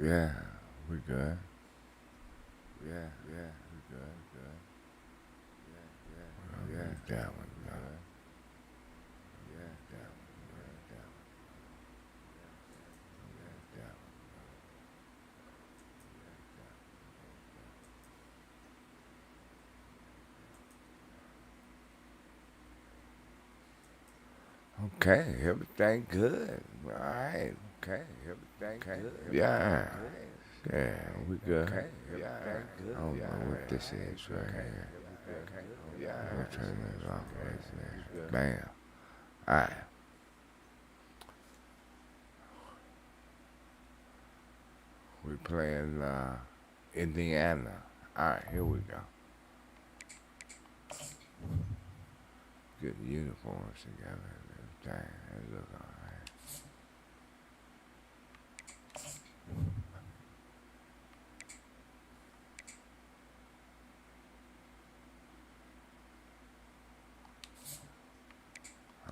Yeah, we good. Yeah, we good, good. Yeah, that one, good. Yeah, that one, good, that one, that one. Okay, everything good. All right. Okay, everything good. Yeah. Yeah, we good. Okay, yeah. I don't know what this is right here. We'll turn this off right there. Bam. All right. We playing Indiana. All right, here we go. Get the uniforms together and everything. That look all right.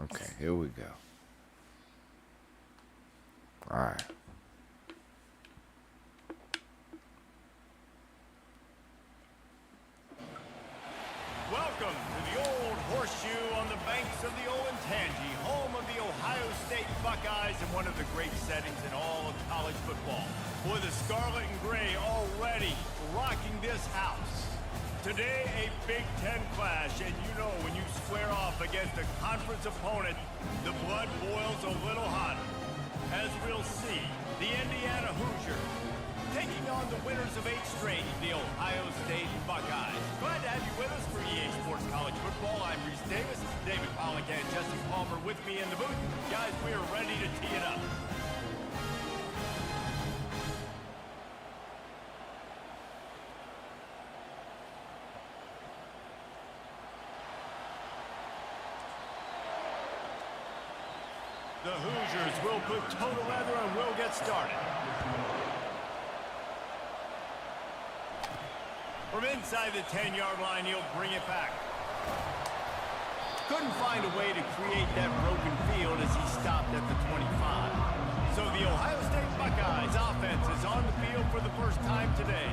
Okay, here we go. All right. Welcome to the old horseshoe on the banks of the Olentangy, home of the Ohio State Buckeyes and one of the great settings in all of college football. Boy, the scarlet and gray already rocking this house. Today, a Big Ten clash, and you know when you square off against a conference opponent, the blood boils a little hotter. As we'll see, the Indiana Hoosiers taking on the winners of 8 straight, the Ohio State Buckeyes. Glad to have you with us for EA Sports College Football. I'm Reese Davis, David Pollack, and Jesse Palmer with me in the booth. Guys, we are ready to tee it up. The Hoosiers will put total leather and we'll get started. From inside the 10-yard line, he'll bring it back. Couldn't find a way to create that broken field as he stopped at the 25. So the Ohio State Buckeyes offense is on the field for the first time today.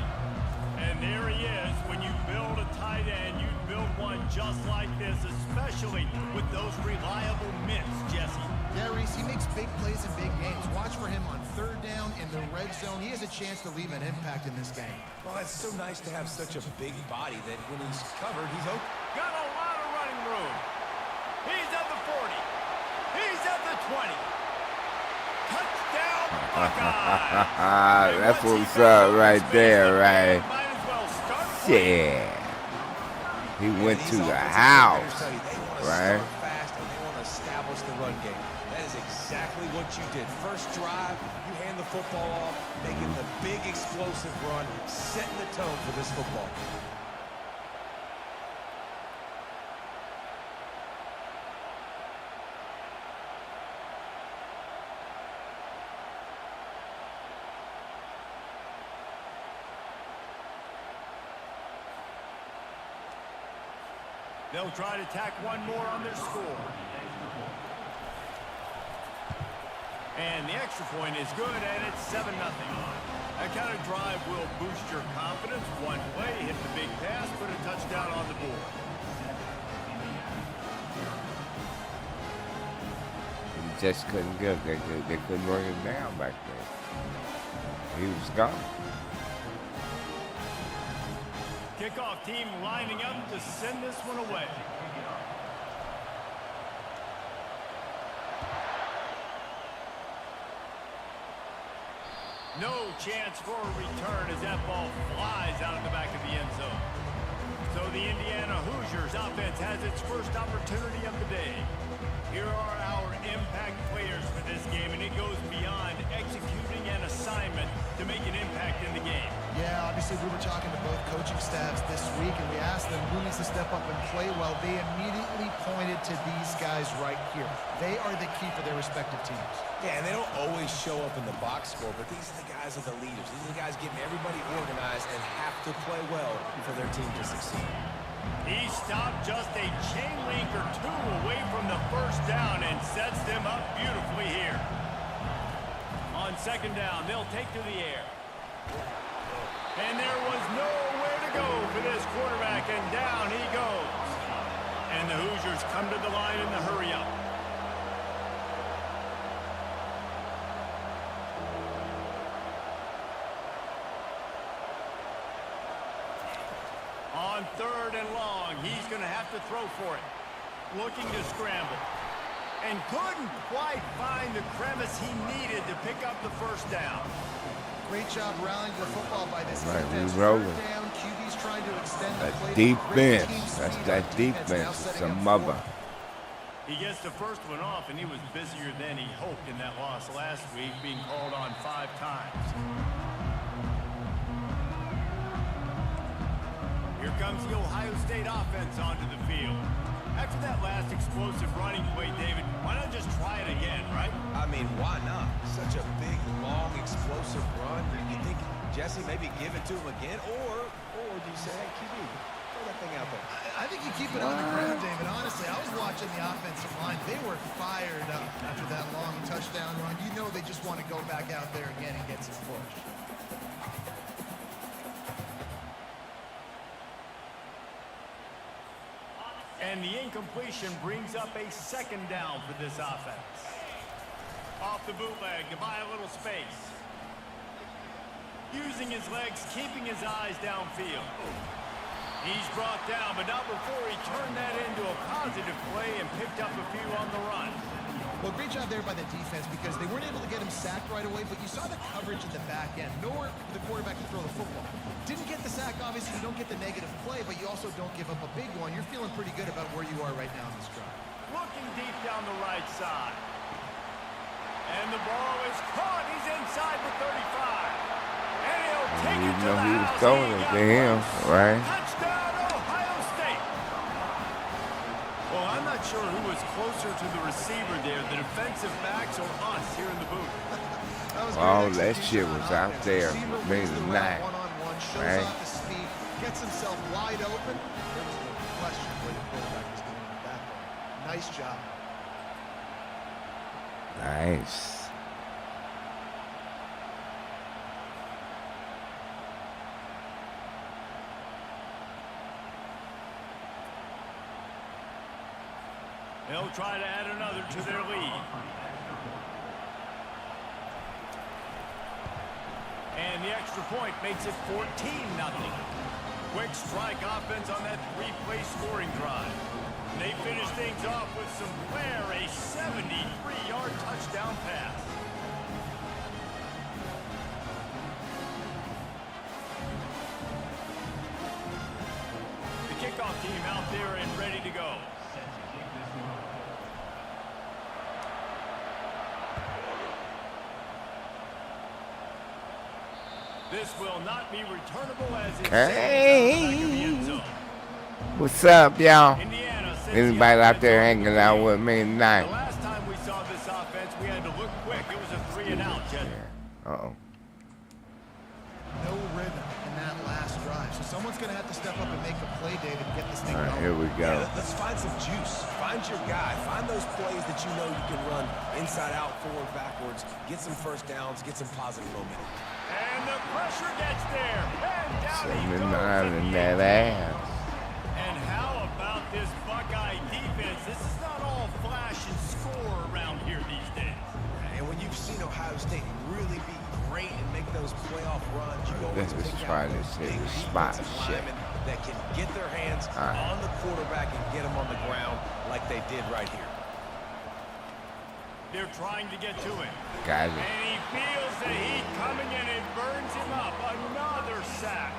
And there he is. When you build a tight end, you build one just like this, especially with those reliable mitts, Jesse. Yeah, Reese, he makes big plays in big games. Watch for him on 3rd down in the red zone. He has a chance to leave an impact in this game. Well, it's so nice to have such a big body that when he's covered, he's open. Got a lot of running room. He's at the 40. He's at the 20. Touchdown, Buckeyes! That's what's up right there, right? Might as well start. Yeah. He went to the house, right? Fast and they want to establish the run game. That is exactly what you did. First drive, you hand the football off, making the big explosive run, setting the tone for this football. They'll try to tack one more on their score. And the extra point is good, and it's 7-0. That kind of drive will boost your confidence. One play, hit the big pass, put a touchdown on the board. He just couldn't get it. They couldn't run him down back there. He was gone. Kickoff team lining up to send this one away. No chance for a return as that ball flies out of the back of the end zone. So the Indiana Hoosiers offense has its first opportunity of the day. Here are our impact players for this game, and it goes beyond executing an assignment to make an impact in the game. Yeah, obviously we were talking to both coaching staffs this week, and we asked them who needs to step up and play well. They immediately pointed to these guys right here. They are the key for their respective teams. Yeah, and they don't always show up in the box score, but these are the guys that are the leaders. These are the guys getting everybody organized and have to play well for their team to succeed. He stopped just a chain link or two away from the first down and sets them up beautifully here. On 2nd down, they'll take to the air. And there was nowhere to go for this quarterback, and down he goes. And the Hoosiers come to the line in the hurry-up. On 3rd and long, he's going to have to throw for it. Looking to scramble. And couldn't quite find the crevice he needed to pick up the first down. Great job rallying the football by this Right, defense. we rolling. Third down, QB's trying to extend the That play. Great team defense. That's speed that on defense. now It's setting a up mother. fourth. He gets the first one off, and he was busier than he hoped in that loss last week, being called on 5 times. Here comes the Ohio State offense onto the field. After that last explosive running play, David, why not just try it again, right? I mean, why not? Such a big, long, explosive run. You think, Jesse, maybe give it to him again? Or do you say, hey, QB, throw that thing out there? I think you keep it on the ground, David. Honestly, I was watching the offensive line. They were fired up after that long touchdown run. You know they just want to go back out there again and get some push. And the incompletion brings up a 2nd down for this offense. Off the bootleg to buy a little space. Using his legs, keeping his eyes downfield. He's brought down, but not before he turned that into a positive play and picked up a few on the run. Well, great job there by the defense because they weren't able to get him sacked right away, but you saw the coverage in the back end. Nowhere for the quarterback to throw the football. Didn't get the sack, obviously. You don't get the negative play, but you also don't give up a big one. You're feeling pretty good about where you are right now in this drive. Looking deep down the right side. And the ball is caught. He's inside the 35. And he'll take it to the He was house. throwing He it got to him, one. right? Touchdown, Ohio State. Well, I'm not sure who was closer to the receiver there, the defensive backs or us here in the booth. All that shit was out there. Maybe not. One-on-one, shows Right. off the speed, gets himself wide open. There was no question where the quarterback was going with that ball. Nice job. Nice. They'll try to add another to their lead. And the extra point makes it 14-0. Quick strike offense on that 3-play scoring drive. They finish things off with some flair, a 73-yard touchdown pass. The kickoff team out there and ready to go. This will not be returnable as it sails out the back of the end zone. What's up, y'all? Indiana sends Anybody the out there offense hanging out on with me the tonight? last time we saw this offense, we had to look quick. It was a 3-and-out, Jet. Uh-oh. No rhythm in that last drive. So someone's going to have to step up and make a play, David, and get this thing All right, going. here we go. Yeah, let's find some juice. Find your guy. Find those plays that you know you can run inside out, forward, backwards. Get some first downs. Get some positive momentum. And the pressure gets there. And down he 79 goes. in that ass. And how about this Buckeye defense? This is not all flash and score around here these days. And when you've seen Ohio State really be great and make those playoff runs, you always Let's pick try out this those here, big this spot defensive shit. linemen that can get their hands on the quarterback and get him on the ground like they did right here. They're trying to get to him. Got it. And he feels the heat coming and it burns him up. Another sack.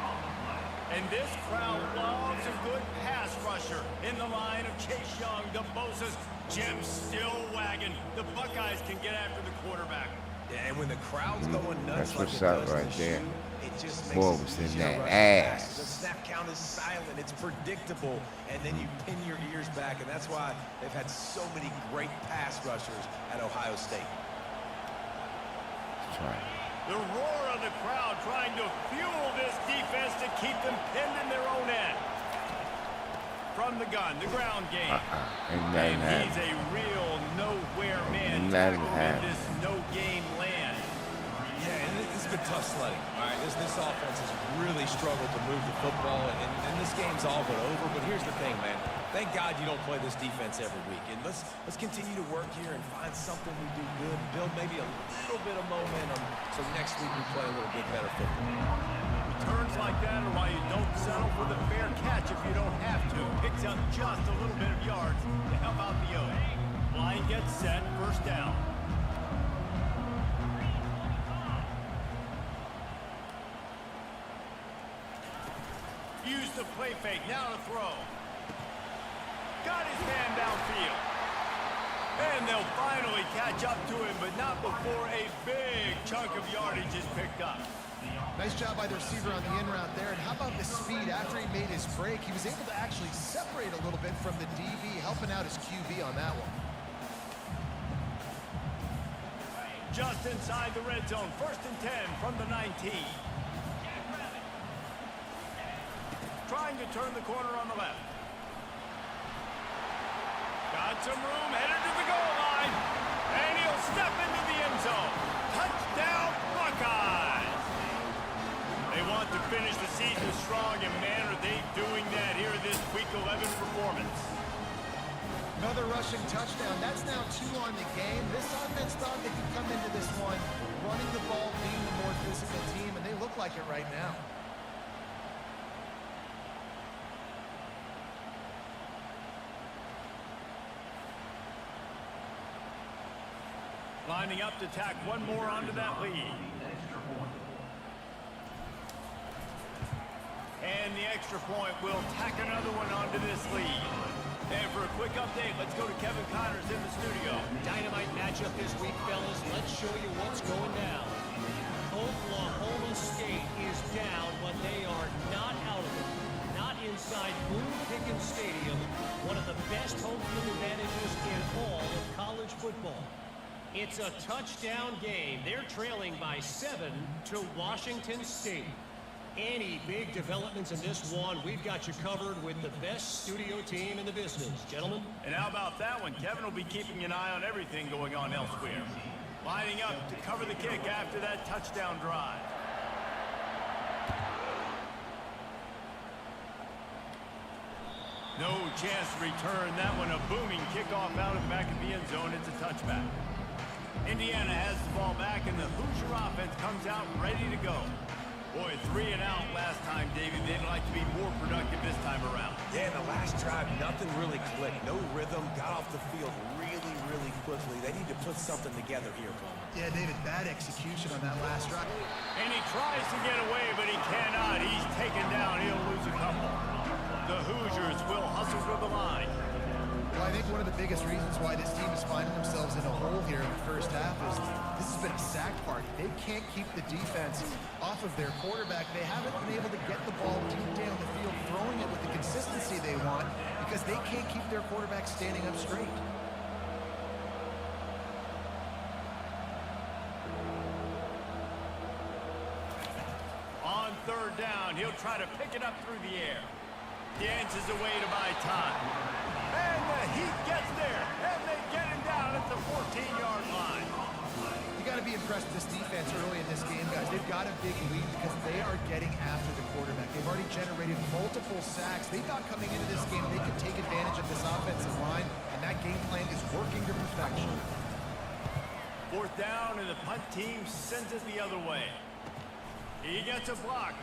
And this crowd loves a good pass rusher in the line of Chase Young, the Bosa's. Jim still wagging. The Buckeyes can get after the quarterback. Yeah, and when the crowd's going nuts That's like what's it up does right in the there. shoe, it just makes Boy, it was in easier to that rush ass. fast. The snap count is silent. It's predictable. And then you pin your ears back. And that's why they've had so many great pass rushers at Ohio State. Try. The roar of the crowd trying to fuel this defense to keep them pinned in their own end. From the gun, the ground game. Ain't nothing And he's happening. a real nowhere man Nothing tackled in happened. this no-game land. Yeah, and this has been tough sledding. All right, this offense has really struggled to move the football, and this game's all but over. But here's the thing, man. Thank God you don't play this defense every week. And let's continue to work here and find something we do good and build maybe a little bit of momentum so next week we play a little bit better football. Returns like that are why you don't settle for the fair catch if you don't have to. Picks up just a little bit of yards to help out the O's. Line gets set, first down. Use the play fake, now to throw. Got his man downfield. And they'll finally catch up to him, but not before a big chunk of yardage is picked up. Nice job by the receiver on the in route there. And how about the speed? After he made his break, he was able to actually separate a little bit from the DB, helping out his QB on that one. Just inside the red zone, 1st and 10 from the 19. Trying to turn the corner on the left. Got some room, headed to the goal line. And he'll step into the end zone. Touchdown, Buckeyes! They want to finish the season strong, and man, are they doing that here in this Week 11 performance. Another rushing touchdown. That's now 2 on the game. This offense thought they could come into this one running the ball, being the more physical team, and they look like it right now. Lining up to tack one more onto that lead. And the extra point will tack another one onto this lead. And for a quick update, let's go to Kevin Connors in the studio. Dynamite matchup this week, fellas. Let's show you what's going down. Oklahoma State is down, but they are not out of it. Not inside Boone Pickens Stadium, one of the best home field advantages in all of college football. It's a touchdown game. They're trailing by 7 to Washington State. Any big developments in this one, we've got you covered with the best studio team in the business. Gentlemen? And how about that one? Kevin will be keeping an eye on everything going on elsewhere. Lining up to cover the kick after that touchdown drive. No chance to return that one. A booming kickoff out of the back of the end zone. It's a touchback. Indiana has the ball back, and the Hoosier offense comes out ready to go. Boy, 3 and out last time, David. They'd like to be more productive this time around. Yeah, in the last drive, nothing really clicked. No rhythm, got off the field really, really quickly. They need to put something together here, Paul. Yeah, David, bad execution on that last drive. And he tries to get away, but he cannot. He's taken down. He'll lose a couple. The Hoosiers will hustle to the line. Well, I think one of the biggest reasons why this team is finding themselves in a hole here in the first half is this has been a sack party. They can't keep the defense off of their quarterback. They haven't been able to get the ball deep down the field, throwing it with the consistency they want because they can't keep their quarterback standing up straight. On 3rd down, he'll try to pick it up through the air. Dances away to buy time. And the Heat gets there, and they get him down at the 14-yard line. You got to be impressed with this defense early in this game, guys. They've got a big lead because they are getting after the quarterback. They've already generated multiple sacks. They thought coming into this game they could take advantage of this offensive line, and that game plan is working to perfection. 4th down, and the punt team sends it the other way. He gets a block.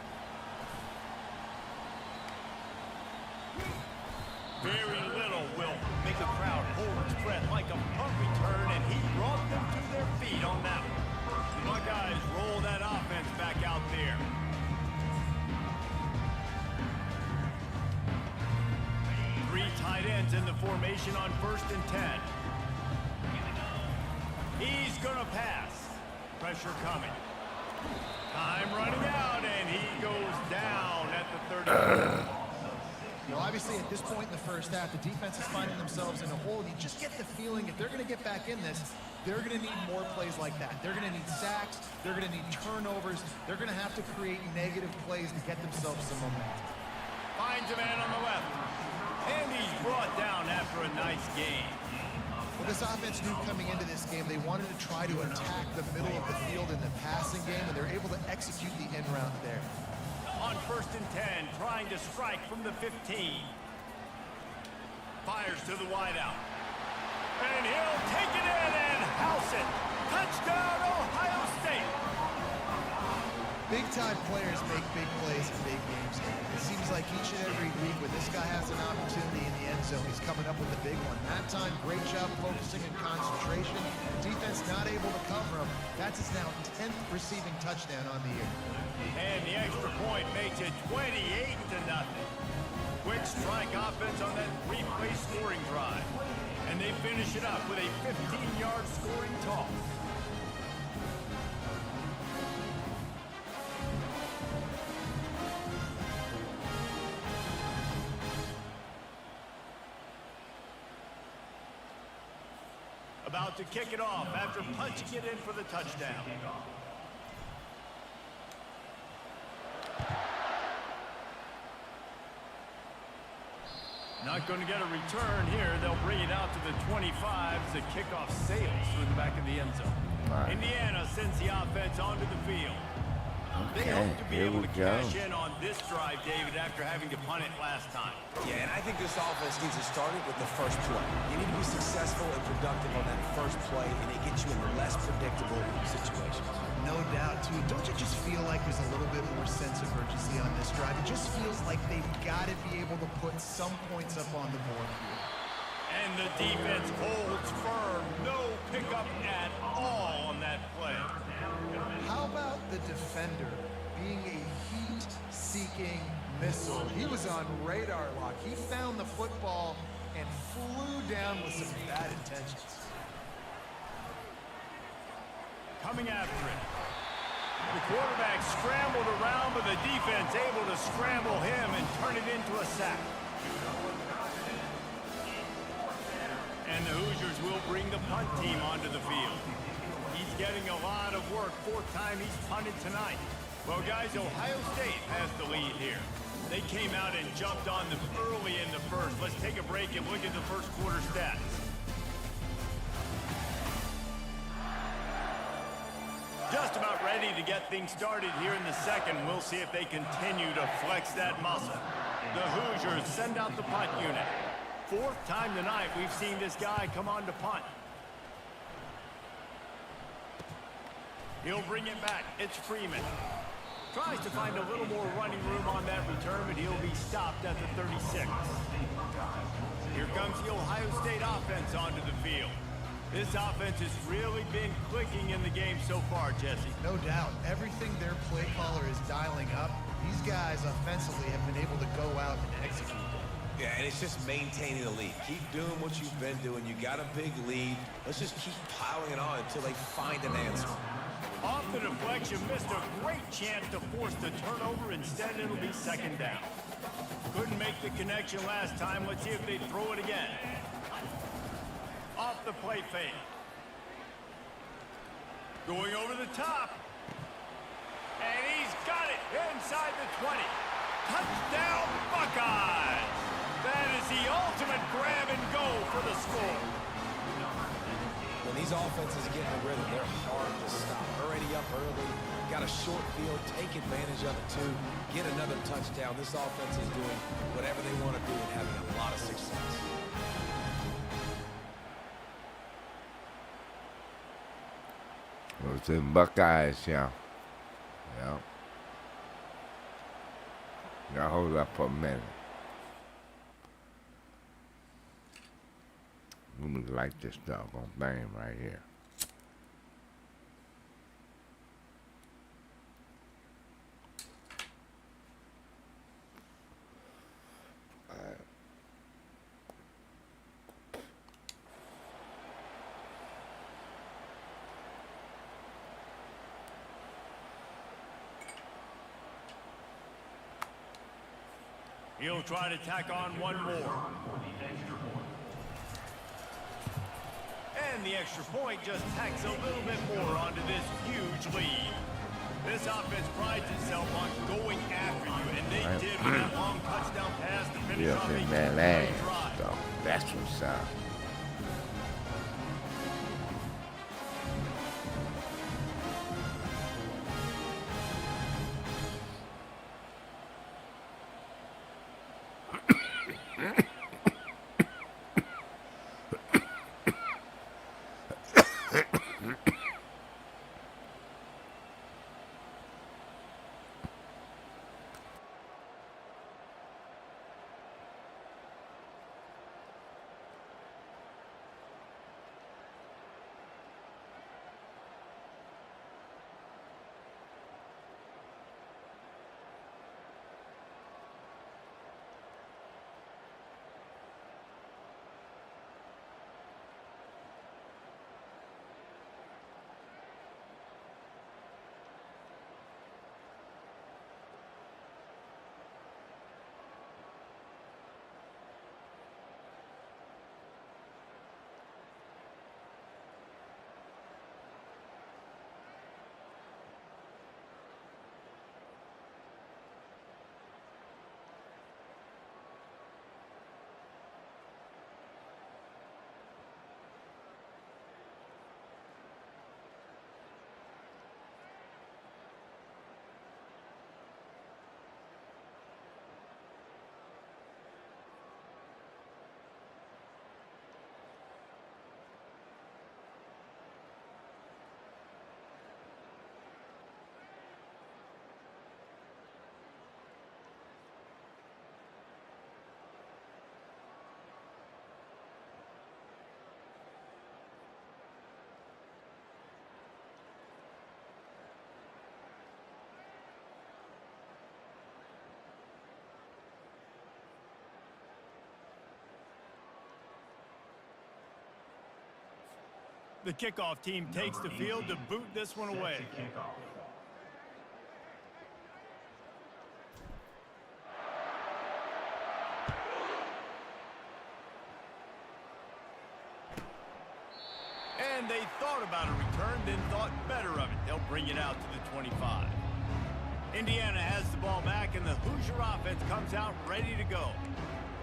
Very little will make a crowd hold its breath like a punt return, and he brought them to their feet on that one. The Buckeyes roll that offense back out there. Three tight ends in the formation on 1st and 10. He's gonna pass. Pressure coming. Time running out, and he goes down at the 30. You know, obviously at this point in the first half, the defense is finding themselves in a hole, and you just get the feeling if they're going to get back in this, they're going to need more plays like that. They're going to need sacks. They're going to need turnovers. They're going to have to create negative plays to get themselves some momentum. Finds a man on the left, and he's brought down after a nice game. Well, this offense knew coming into this game they wanted to try to attack the middle of the field in the passing game, and they're able to execute the end route there. On 1st and 10, trying to strike from the 15. Fires to the wideout. And he'll take it in and house it. Touchdown, Ohio State. Big-time players make big plays in big games. It seems like each and every week when this guy has an opportunity in the end zone, he's coming up with a big one. That time, great job focusing and concentration. Defense not able to cover him. That's his now 10th receiving touchdown on the year. And the extra point makes it 28-0. Quick strike offense on that 3-play scoring drive. And they finish it up with a 15-yard scoring toss. About to kick it off after punching it in for the touchdown. Not going to get a return here. They'll bring it out to the 25 as the kickoff sails through the back of the end zone. Right. Indiana sends the offense onto the field. They Okay, hope to be here able we to go. cash in on this drive, David, after having to punt it last time. Yeah, and I think this offense needs to start it with the first play. You need to be successful and productive on that first play, and it gets you in less predictable situations. No doubt, too. Don't you just feel like there's a little bit more sense of urgency on this drive? It just feels like they've got to be able to put some points up on the board here. And the defense holds firm. No pickup at all on that play. How about the defender being a heat-seeking missile? He was on radar lock. He found the football and flew down with some bad intentions. Coming after it. The quarterback scrambled around, but the defense able to scramble him and turn it into a sack. And the Hoosiers will bring the punt team onto the field. He's getting a lot of work. 4th time he's punted tonight. Well, guys, Ohio State has the lead here. They came out and jumped on them early in the first. Let's take a break and look at the first quarter stats. Just about ready to get things started here in the second. We'll see if they continue to flex that muscle. The Hoosiers send out the punt unit. 4th time tonight we've seen this guy come on to punt. He'll bring it back. It's Freeman. Tries to find a little more running room on that return, but he'll be stopped at the 36. Here comes the Ohio State offense onto the field. This offense has really been clicking in the game so far, Jesse. No doubt. Everything their play caller is dialing up, these guys offensively have been able to go out and execute. Yeah, and it's just maintaining the lead. Keep doing what you've been doing. You got a big lead. Let's just keep piling it on until they find an answer. Off the deflection, missed a great chance to force the turnover. Instead, it'll be 2nd down. Couldn't make the connection last time. Let's see if they throw it again. Off the play fake. Going over the top. And he's got it inside the 20. Touchdown, Buckeyes! That is the ultimate grab and go for the score. When these offenses get in a rhythm, they're hard to stop. Already up early, got a short field, take advantage of it too, get another touchdown. This offense is doing whatever they want to do and having a lot of success. Well, it's the Buckeyes, yeah. Yeah. Now hold up for a minute. Let me like this doggone thing right here. He'll try to tack on one more. And the extra point just tacks a little bit more onto this huge lead. This offense prides itself on going after you, and they did with that long touchdown pass to finish off a in that two-play ass, drive. though. That's what's up. The kickoff team takes the field to boot this one away. And they thought about a return, then thought better of it. They'll bring it out to the 25. Indiana has the ball back, and the Hoosier offense comes out ready to go.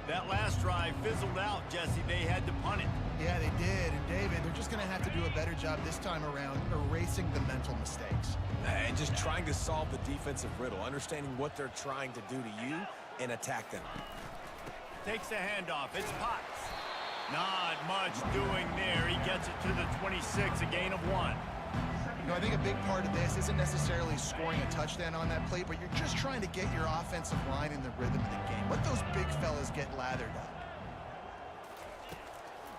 That last drive fizzled out, Jesse. They had to punt it. Yeah, they did. And, David, they're just going to have to do a better job this time around erasing the mental mistakes. And just trying to solve the defensive riddle, understanding what they're trying to do to you and attack them. Takes the handoff. It's Potts. Not much doing there. He gets it to the 26, a gain of 1. You know, I think a big part of this isn't necessarily scoring a touchdown on that play, but you're just trying to get your offensive line in the rhythm of the game. Let those big fellas get lathered up.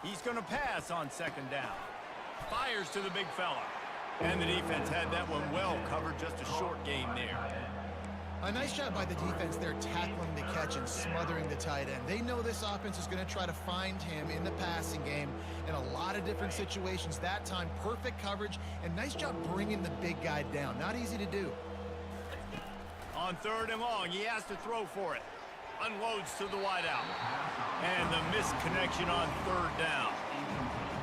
He's going to pass on second down. Fires to the big fella. And the defense had that one well covered, just a short gain there. A nice job by the defense there, tackling the catch and smothering the tight end. They know this offense is going to try to find him in the passing game in a lot of different situations. That time, perfect coverage, and nice job bringing the big guy down. Not easy to do. On 3rd and long, he has to throw for it. Unloads to the wideout. And the misconnection on 3rd down.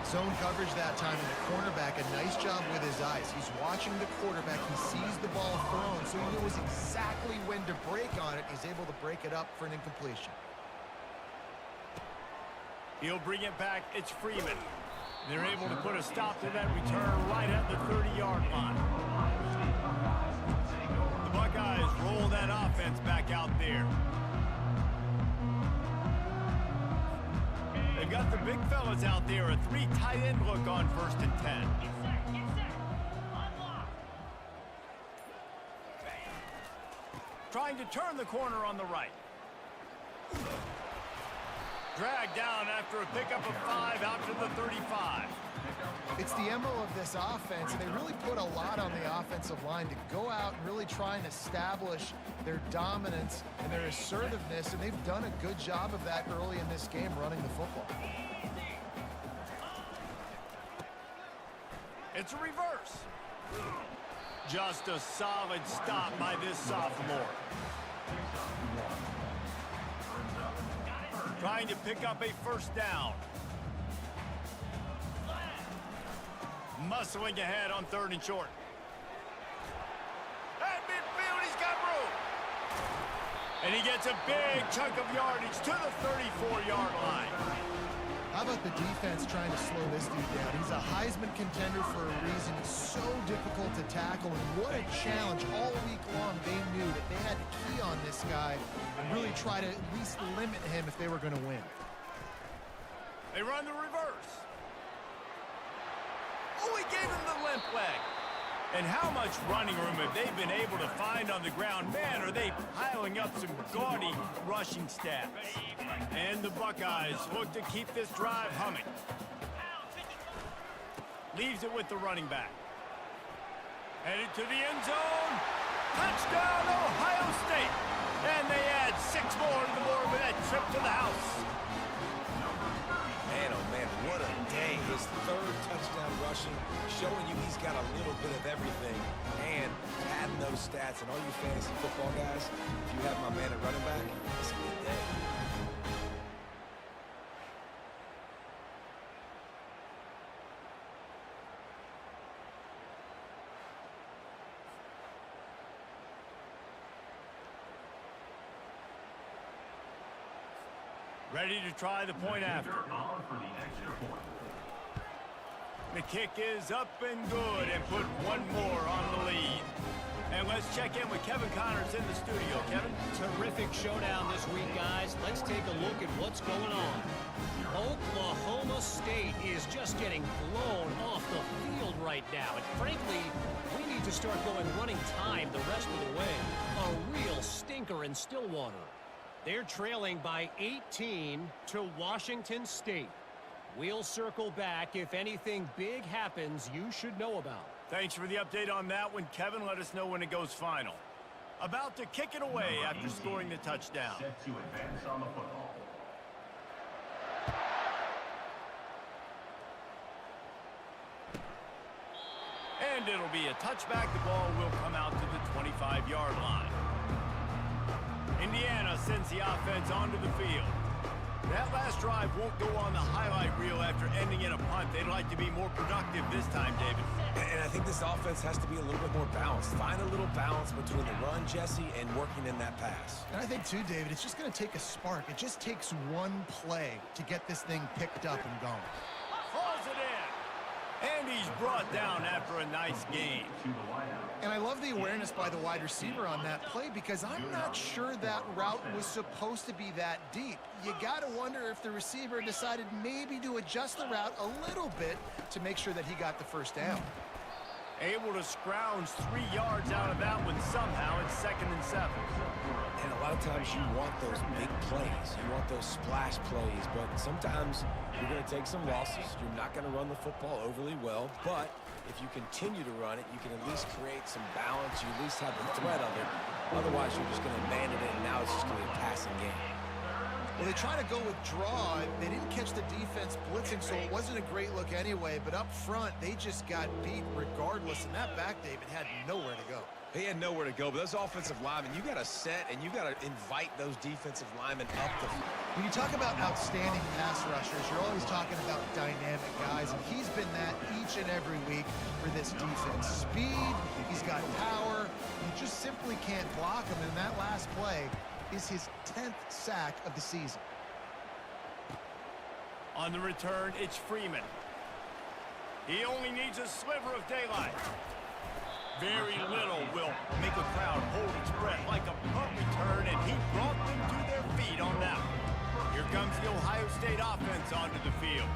Zone coverage that time, and the cornerback, a nice job with his eyes. He's watching the quarterback. He sees the ball thrown, so he knows exactly when to break on it. He's able to break it up for an incompletion. He'll bring it back. It's Freeman. They're able to put a stop to that return right at the 30-yard line. The Buckeyes roll that offense back out there. They've got the big fellas out there, a 3 tight end look on 1st and 10. Trying to turn the corner on the right. Dragged down after a pickup of 5 out to the 35. It's the MO of this offense, and they really put a lot on the offensive line to go out and really try and establish their dominance and their assertiveness, and they've done a good job of that early in this game running the football. It's a reverse. Just a solid stop by this sophomore. Trying to pick up a 1st down. Muscling ahead on 3rd and short. At midfield, he's got room. And he gets a big chunk of yardage to the 34-yard line. How about the defense trying to slow this dude down? He's a Heisman contender for a reason. He's so difficult to tackle, and what a challenge. All week long, they knew that they had to key on this guy and really try to at least limit him if they were going to win. They run the reverse. Oh, he gave him the limp leg. And how much running room have they been able to find on the ground? Man, are they piling up some gaudy rushing stats. And the Buckeyes look to keep this drive humming. Leaves it with the running back. Headed to the end zone. Touchdown, Ohio State. And they add 6 more to the board with that trip to the house. Man, oh man, what a day. His 3rd touchdown rushing, showing you he's got a little bit of everything. And adding those stats, and all you fantasy football guys, if you have my man at running back, it's a good day. Ready to try the point after. The kick is up and good, and put 1 more on the lead. And let's check in with Kevin Connors in the studio. Kevin? Terrific showdown this week, guys. Let's take a look at what's going on. Oklahoma State is just getting blown off the field right now. And frankly, we need to start going running time the rest of the way. A real stinker in Stillwater. They're trailing by 18 to Washington State. We'll circle back if anything big happens you should know about. Thanks for the update on that one, Kevin. Let us know when it goes final. About to kick it away after scoring the touchdown. Set to advance on the football. And it'll be a touchback. The ball will come out to the 25-yard line. Indiana sends the offense onto the field. That last drive won't go on the highlight reel after ending in a punt. They'd like to be more productive this time, David. And I think this offense has to be a little bit more balanced. Find a little balance between the run, Jesse, and working in that pass. And I think, too, David, it's just going to take a spark. It just takes one play to get this thing picked up and going. Hauls it in. And he's brought down after a nice gain. And I love the awareness by the wide receiver on that play because I'm not sure that route was supposed to be that deep. You got to wonder if the receiver decided maybe to adjust the route a little bit to make sure that he got the first down. Able to scrounge 3 yards out of that one somehow. It's 2nd and 7. And a lot of times you want those big plays. You want those splash plays, but sometimes you're going to take some losses. You're not going to run the football overly well, but if you continue to run it, you can at least create some balance. You at least have the threat of it. Otherwise, you're just going to abandon it, and now it's just going to be a passing game. Well, they try to go with draw. They didn't catch the defense blitzing, so it wasn't a great look anyway. But up front, they just got beat regardless. And that back, David, had nowhere to go. He had nowhere to go, but those offensive linemen, you got to set and you got to invite those defensive linemen up the field. When you talk about outstanding pass rushers, you're always talking about dynamic guys, and he's been that each and every week for this defense. Speed, he's got power, you just simply can't block him, and that last play is his 10th sack of the season. On the return, it's Freeman. He only needs a sliver of daylight. Very little will make a crowd hold its breath like a punt return, and he brought them to their feet on that one. Here comes the Ohio State offense onto the field.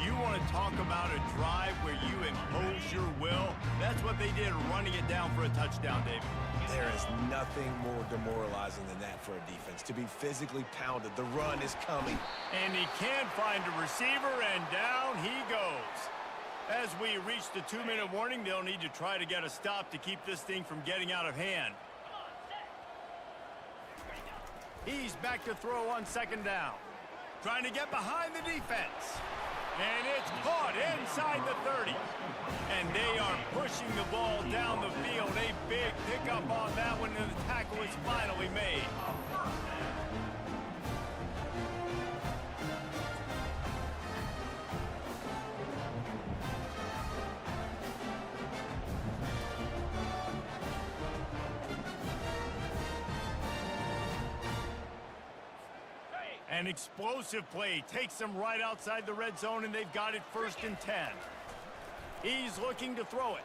You want to talk about a drive where you impose your will? That's what they did, running it down for a touchdown, David. There is nothing more demoralizing than that for a defense, to be physically pounded. The run is coming. And he can't find a receiver, and down he goes. As we reach the 2-minute warning, they'll need to try to get a stop to keep this thing from getting out of hand. He's back to throw on 2nd down. Trying to get behind the defense. And it's caught inside the 30. And they are pushing the ball down the field. A big pickup on that one, and the tackle is finally made. An explosive play takes them right outside the red zone, and they've got it 1st and 10. He's looking to throw it.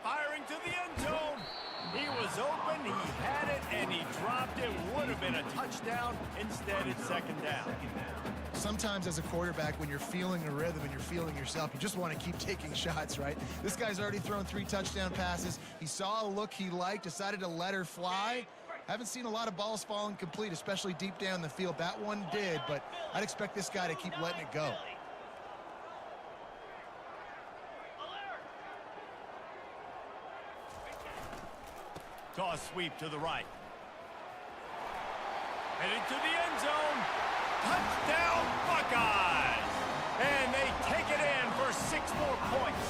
Firing to the end zone. He was open, he had it, and he dropped it. Would have been a touchdown. Instead, it's 2nd down. Sometimes as a quarterback, when you're feeling a rhythm and you're feeling yourself, you just want to keep taking shots, right? This guy's already thrown 3 touchdown passes. He saw a look he liked, decided to let her fly. Haven't seen a lot of balls falling complete, especially deep down the field. That one did, but I'd expect this guy to keep letting it go. Toss sweep to the right. Headed to the end zone. Touchdown, Buckeyes! And they take it in for 6 more points.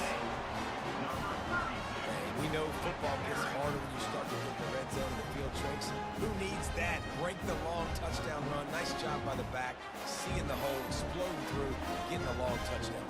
We know football gets harder when you start to hit the red zone and the field tricks. Who needs that? Break the long touchdown run. Nice job by the back. Seeing the hole, exploding through, getting the long touchdown.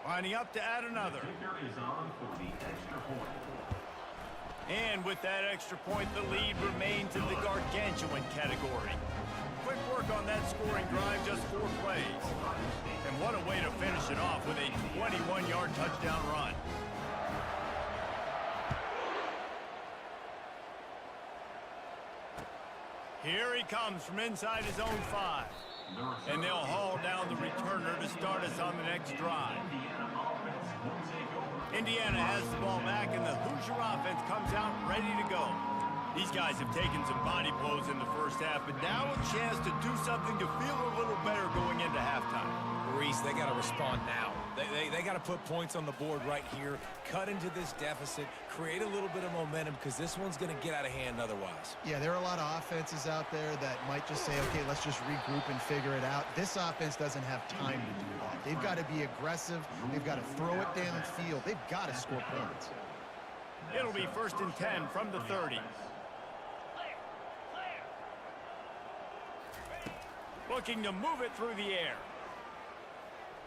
Lining up to add another. Kicker is on for the extra point. And with that extra point, the lead remains in the gargantuan category. Quick work on that scoring drive, just 4 plays. And what a way to finish it off with a 21-yard touchdown run. Here he comes from inside his own 5. And they'll haul down the returner to start us on the next drive. Indiana has the ball back, and the Hoosier offense comes out ready to go. These guys have taken some body blows in the first half, but now a chance to do something to feel a little better going into halftime. Reese, they got to respond now. They got to put points on the board right here, cut into this deficit, create a little bit of momentum, because this one's going to get out of hand otherwise. Yeah, there are a lot of offenses out there that might just say, okay, let's just regroup and figure it out. This offense doesn't have time to do that. They've got to be aggressive. They've got to throw it downfield. They've got to score points. It'll be 1st and 10 from the 30. Looking to move it through the air.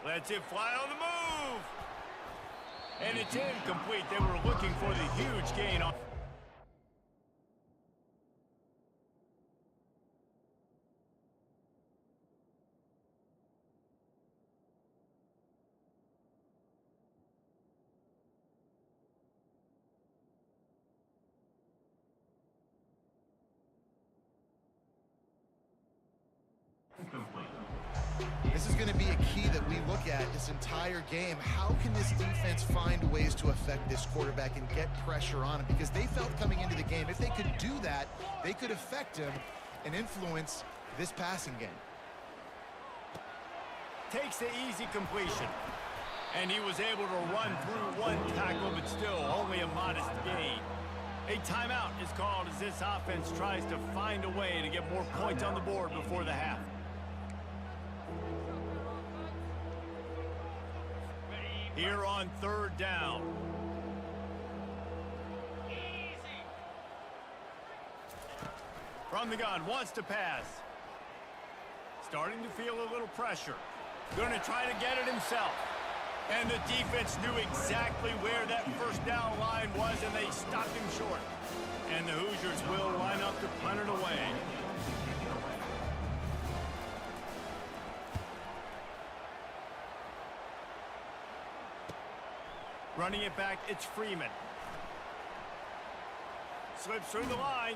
Lets it fly on the move. And it's incomplete. They were looking for the huge gain on. This is going to be a key that we look at this entire game. How can this defense find ways to affect this quarterback and get pressure on him? Because they felt coming into the game, if they could do that, they could affect him and influence this passing game. Takes the easy completion. And he was able to run through one tackle, but still only a modest gain. A timeout is called as this offense tries to find a way to get more points on the board before the half. Here on 3rd down. From the gun, wants to pass. Starting to feel a little pressure. Going to try to get it himself. And the defense knew exactly where that 1st down line was, and they stopped him short. And the Hoosiers will line up to punt it away. Running it back, it's Freeman. Slips through the line.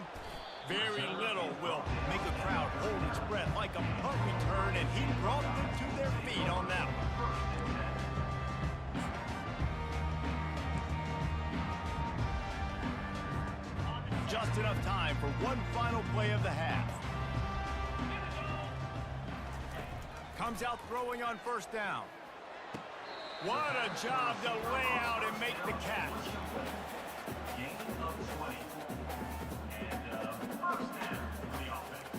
Very little will make a crowd hold its breath like a punt return, and he brought them to their feet on that one. Just enough time for one final play of the half. Comes out throwing on 1st down. What a job to lay out and make the catch. Gain of 20. And 1st down for the offense.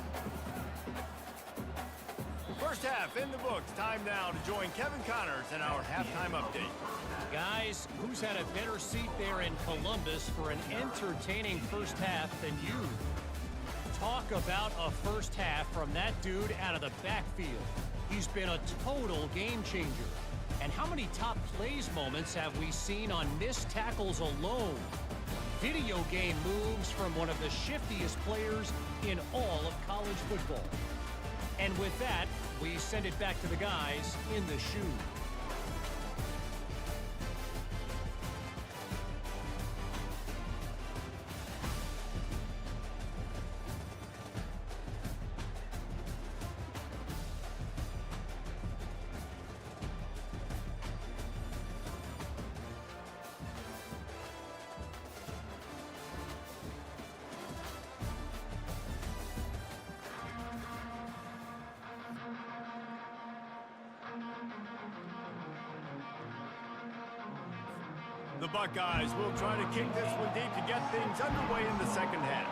First half in the books. Time now to join Kevin Connors in our halftime update. Guys, who's had a better seat there in Columbus for an entertaining first half than you? Talk about a first half from that dude out of the backfield. He's been a total game changer. And how many top plays moments have we seen on missed tackles alone? Video game moves from one of the shiftiest players in all of college football. And with that, we send it back to the guys in the shoe. The Buckeyes will try to kick this one deep to get things underway in the 2nd half.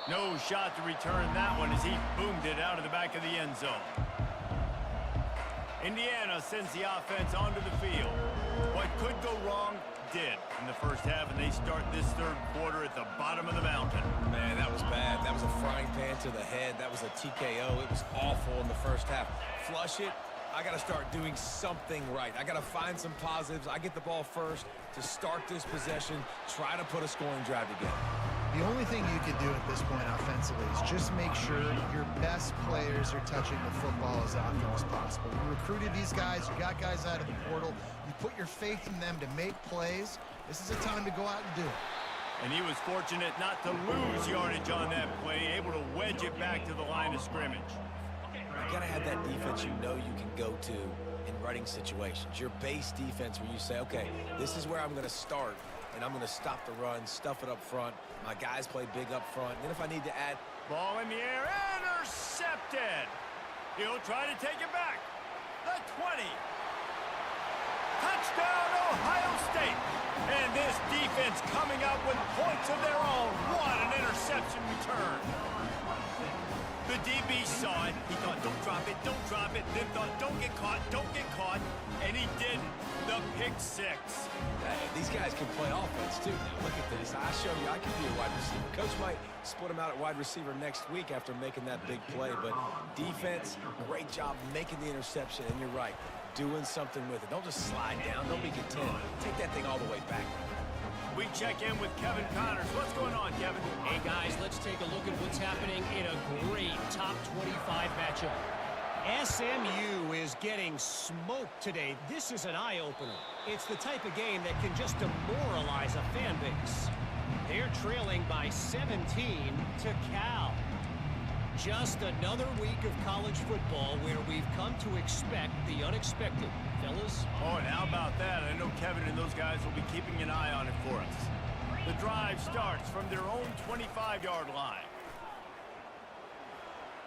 No shot to return that one as he boomed it out of the back of the end zone. Indiana sends the offense onto the field. What could go wrong did in the first half, and they start this 3rd quarter at the bottom of the mountain. Man, that was bad. That was a frying pan to the head. That was a TKO. It was awful in the first half. Flush it. I got to start doing something right. I got to find some positives. I get the ball first to start this possession, try to put a scoring drive together. The only thing you can do at this point offensively is just make sure your best players are touching the football as often as possible. You recruited these guys, you got guys out of the portal, you put your faith in them to make plays. This is a time to go out and do it. And he was fortunate not to lose yardage on that play, able to wedge it back to the line of scrimmage. You got to have that defense you know you can go to and running situations, your base defense where you say, okay, this is where I'm going to start, and I'm going to stop the run, stuff it up front. My guys play big up front. And then if I need to add... Ball in the air, intercepted. He'll try to take it back. The 20. Touchdown, Ohio State. And this defense coming up with points of their own. What an interception return. The DB saw it. He thought, don't drop it, don't drop it. Then thought, don't get caught, don't get caught. And he didn't. The pick six. Hey, these guys can play offense, too. Now, look at this. I show you I can be a wide receiver. Coach might split him out at wide receiver next week after making that big play. But defense, great job making the interception. And you're right, doing something with it. Don't just slide down. Don't be content. Take that thing all the way back. We check in with Kevin Connors. What's going on, Kevin? Hey, guys, let's take a look at what's happening in a great top 25 matchup. SMU is getting smoked today. This is an eye-opener. It's the type of game that can just demoralize a fan base. They're trailing by 17 to Cal. Just another week of college football where we've come to expect the unexpected. Fellas? Oh, and how about that? I know Kevin and those guys will be keeping an eye on it for us. The drive starts from their own 25-yard line.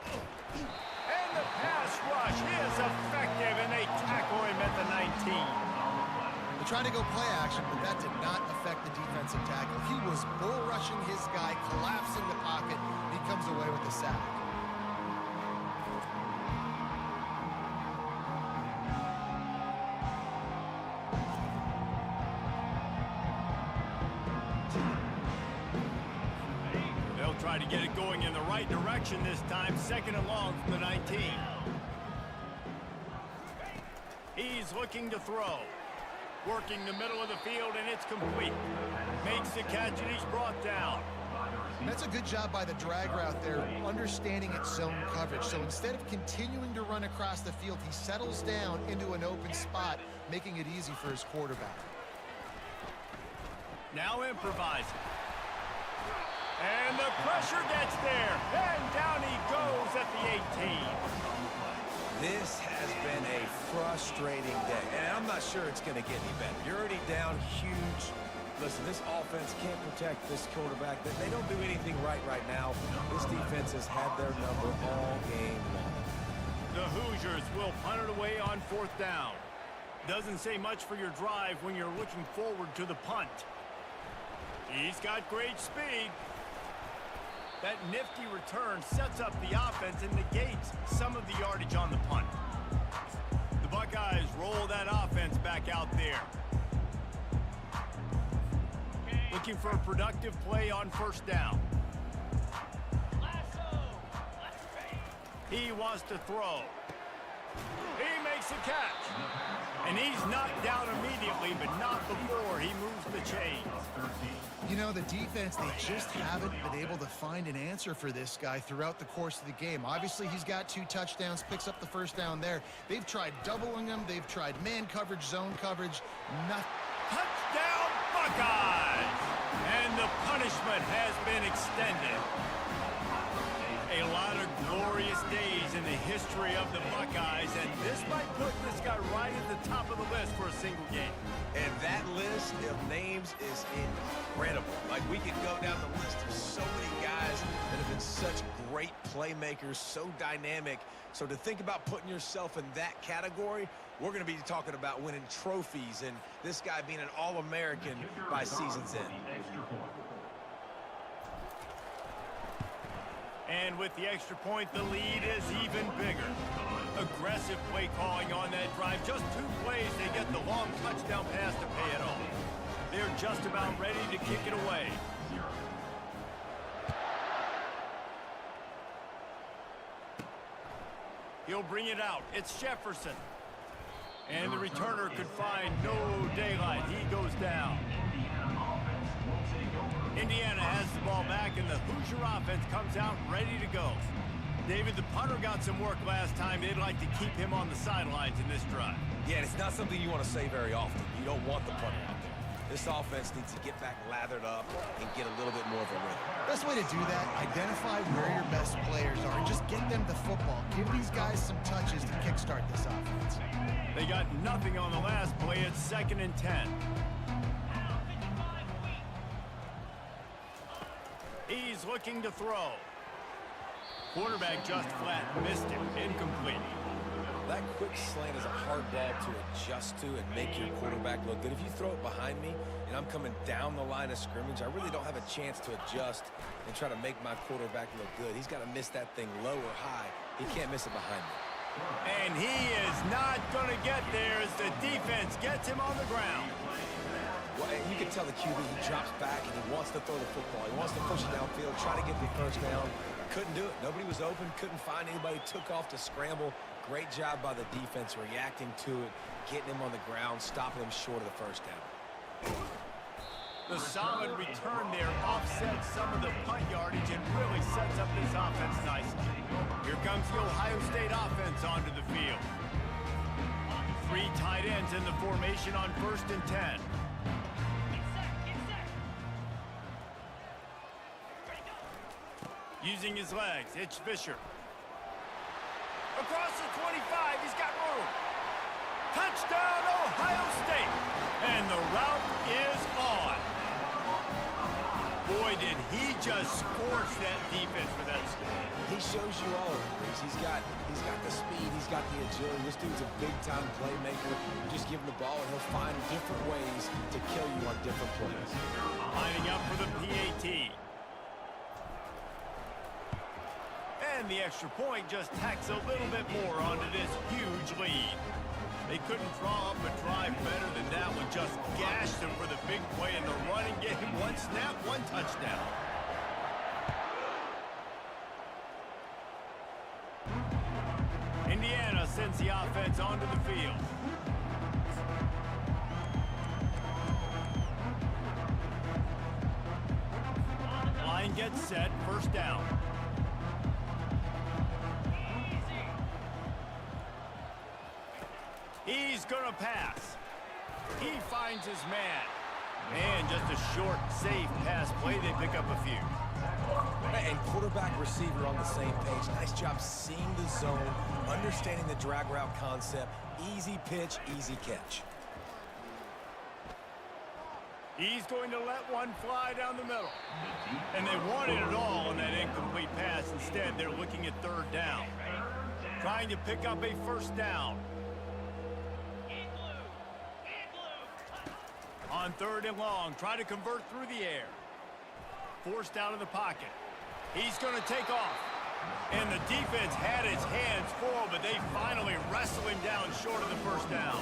And the pass rush is effective, and they tackle him at the 19. They tried to go play action, but that did not affect the defensive tackle. He was bull rushing his guy, collapsing the pocket, and he comes away with a sack. They'll try to get it going in the right direction this time. Second and long from the 19. He's looking to throw. Working the middle of the field, and it's complete. Makes the catch, and he's brought down. That's a good job by the drag route there, understanding its zone coverage. So instead of continuing to run across the field, he settles down into an open spot, making it easy for his quarterback. Now improvising. And the pressure gets there. And down he goes at the 18. This has been a frustrating day, and I'm not sure it's going to get any better. You're already down huge. Listen, this offense can't protect this quarterback. They don't do anything right now. This defense has had their number all game long. The Hoosiers will punt it away on fourth down. Doesn't say much for your drive when you're looking forward to the punt. He's got great speed. That nifty return sets up the offense and negates some of the yardage on the punt. The Buckeyes roll that offense back out there. Looking for a productive play on first down. He wants to throw. He makes a catch. And he's knocked down immediately, but not before he moves the chains. You know, the defense, they just haven't been able to find an answer for this guy throughout the course of the game. Obviously, he's got 2 touchdowns, picks up the first down there. They've tried doubling him. They've tried man coverage, zone coverage. Nothing. Touchdown, Buckeyes! And the punishment has been extended. A lot of glorious days in the history of the Buckeyes, and this might put this guy right at the top of the list for a single game. And that list of names is incredible. Like, we could go down the list of so many guys that have been such great playmakers, so dynamic. So to think about putting yourself in that category, we're going to be talking about winning trophies and this guy being an All-American by season's end. And with the extra point, the lead is even bigger. Aggressive play calling on that drive. Just 2 plays, they get the long touchdown pass to pay it off. They're just about ready to kick it away. He'll bring it out. It's Jefferson. And the returner could find no daylight. He goes down. Indiana has the ball back, and the Hoosier offense comes out ready to go. David, the punter got some work last time. They'd like to keep him on the sidelines in this drive. Yeah, and it's not something you want to say very often. You don't want the punter out there. This offense needs to get back lathered up and get a little bit more of a rhythm. Best way to do that, identify where your best players are and just get them the football. Give these guys some touches to kickstart this offense. They got nothing on the last play. It's 2nd and 10. He's looking to throw. Quarterback just flat missed it. Incomplete. That quick slant is a hard ball to adjust to and make your quarterback look good. If you throw it behind me and I'm coming down the line of scrimmage, I really don't have a chance to adjust and try to make my quarterback look good. He's got to miss that thing low or high. He can't miss it behind me. And he is not going to get there as the defense gets him on the ground. Well, you can tell the QB, he drops back and he wants to throw the football. He wants to push it downfield, try to get the first down. Couldn't do it. Nobody was open, couldn't find anybody, took off to scramble. Great job by the defense reacting to it, getting him on the ground, stopping him short of the first down. The solid return there offsets some of the punt yardage and really sets up this offense nicely. Here comes the Ohio State offense onto the field. 3 tight ends in the formation on 1st and 10. Using his legs, it's Fisher. Across the 25, he's got room. Touchdown, Ohio State. And the route is on. Boy, did he just scorch that defense with that score. He shows you all of it, Reese. He's got the speed, he's got the agility. This dude's a big-time playmaker. You just give him the ball, and he'll find different ways to kill you on different plays. Lining up for the PAT. And the extra point just tacks a little bit more onto this huge lead. They couldn't draw up a drive better than that one. Just gashed them for the big play in the running game. 1 snap, 1 touchdown. Indiana sends the offense onto the field. Line gets set, 1st down. He's gonna pass. He finds his man. And just a short, safe pass play. They pick up a few. And quarterback, receiver on the same page. Nice job seeing the zone, understanding the drag route concept. Easy pitch, easy catch. He's going to let one fly down the middle. And they wanted it all on that incomplete pass. Instead, they're looking at 3rd down. Trying to pick up a 1st down. On 3rd and long, try to convert through the air. Forced out of the pocket. He's going to take off. And the defense had his hands full, but they finally wrestle him down short of the 1st down.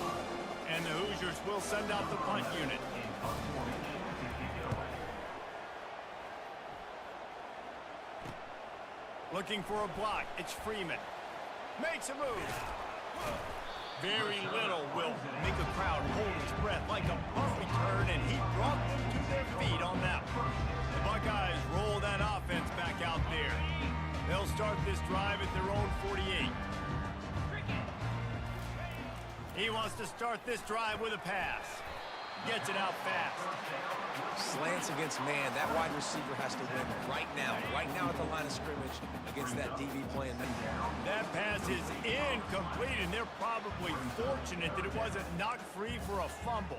And the Hoosiers will send out the punt unit. Looking for a block. It's Freeman. Makes a move. Very little will make a crowd hold its breath like a punt return, and he brought them to their feet on that one. The Buckeyes roll that offense back out there. They'll start this drive at their own 48. He wants to start this drive with a pass. Gets it out fast. Slants against man. That wide receiver has to win right now at the line of scrimmage against that DB playing man. That pass is incomplete, and they're probably fortunate that it wasn't knocked free for a fumble.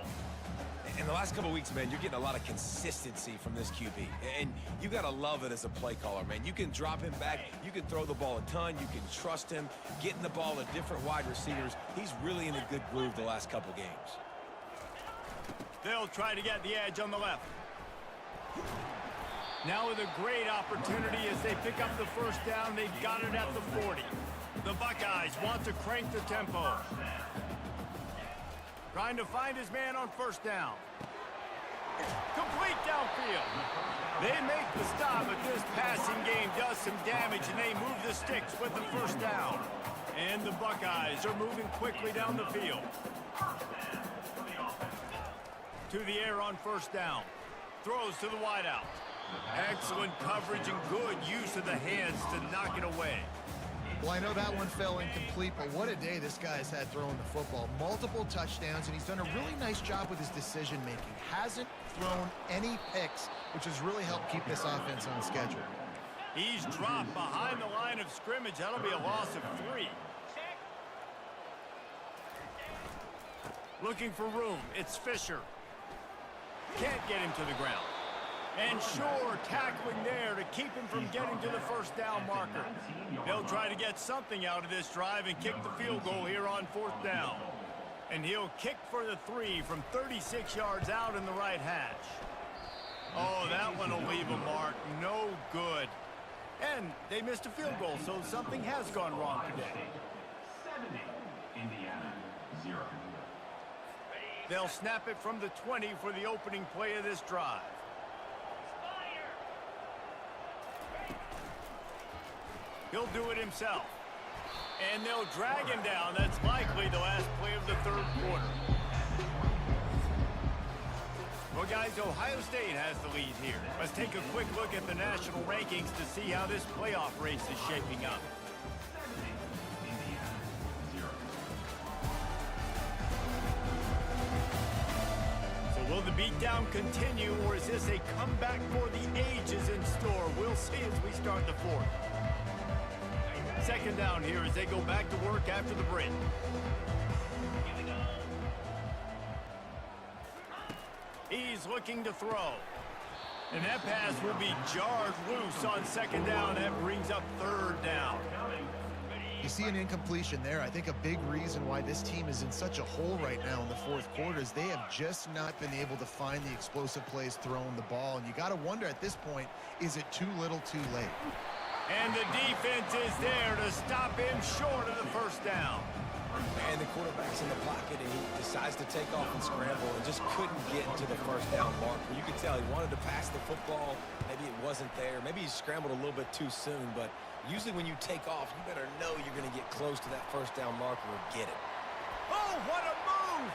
In the last couple weeks, man, you're getting a lot of consistency from this QB. And you got to love it as a play caller, man. You can drop him back. You can throw the ball a ton. You can trust him. Getting the ball to different wide receivers. He's really in a good groove the last couple games. They'll try to get the edge on the left. Now with a great opportunity as they pick up the 1st down. They've got it at the 40. The Buckeyes want to crank the tempo. Trying to find his man on 1st down. Complete downfield. They make the stop, but this passing game does some damage, and they move the sticks with the 1st down. And the Buckeyes are moving quickly down the field. To the air on 1st down. Throws to the wideout. Excellent coverage and good use of the hands to knock it away. Well, I know that one fell incomplete, but what a day this guy's had throwing the football. Multiple touchdowns, and he's done a really nice job with his decision-making. Hasn't thrown any picks, which has really helped keep this offense on schedule. He's dropped behind the line of scrimmage. That'll be a loss of 3. Looking for room. It's Fisher. Can't get him to the ground. And sure, tackling there to keep him from getting to the first down marker. They'll try to get something out of this drive and kick the field goal here on 4th down. And he'll kick for the 3 from 36 yards out in the right hash. Oh, that one will leave a mark. No good. And they missed a field goal, so something has gone wrong today. 70, Indiana, 0. They'll snap it from the 20 for the opening play of this drive. He'll do it himself. And they'll drag him down. That's likely the last play of the 3rd quarter. Well, guys, Ohio State has the lead here. Let's take a quick look at the national rankings to see how this playoff race is shaping up. 70, Indiana, 0. So will the beatdown continue, or is this a comeback for the ages in store? We'll see as we start the 4th. 2nd down here as they go back to work after the break. He's looking to throw. And that pass will be jarred loose on 2nd down. That brings up 3rd down. You see an incompletion there. I think a big reason why this team is in such a hole right now in the 4th quarter is they have just not been able to find the explosive plays throwing the ball. And you got to wonder at this point, is it too little too late? And the defense is there to stop him short of the 1st down. And the quarterback's in the pocket, and he decides to take off and scramble and just couldn't get to the 1st down marker. You could tell he wanted to pass the football. Maybe it wasn't there. Maybe he scrambled a little bit too soon. But usually when you take off, you better know you're going to get close to that 1st down marker or get it. Oh, what a move!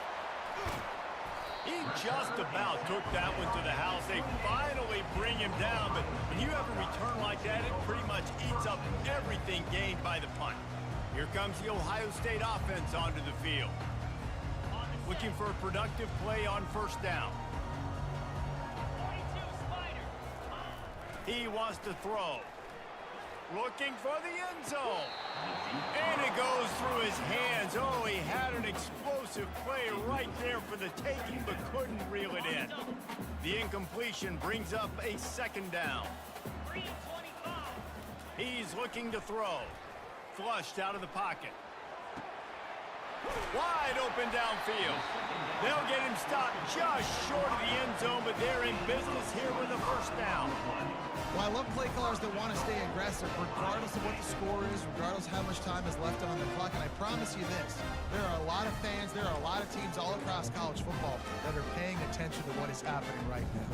He just about took that one to the house. They finally bring him down, but when you have a return like that, it pretty much eats up everything gained by the punt. Here comes the Ohio State offense onto the field. Looking for a productive play on 1st down. He wants to throw. Looking for the end zone. And it goes through his hands. Oh, he had an explosive play right there for the taking, but couldn't reel it in. The incompletion brings up a 2nd down. He's looking to throw. Flushed out of the pocket. Wide open downfield. They'll get him stopped just short of the end zone, but they're in business here with a 1st down. Well, I love play callers that want to stay aggressive regardless of what the score is, regardless of how much time is left on the clock. And I promise you this, there are a lot of fans, there are a lot of teams all across college football that are paying attention to what is happening right now.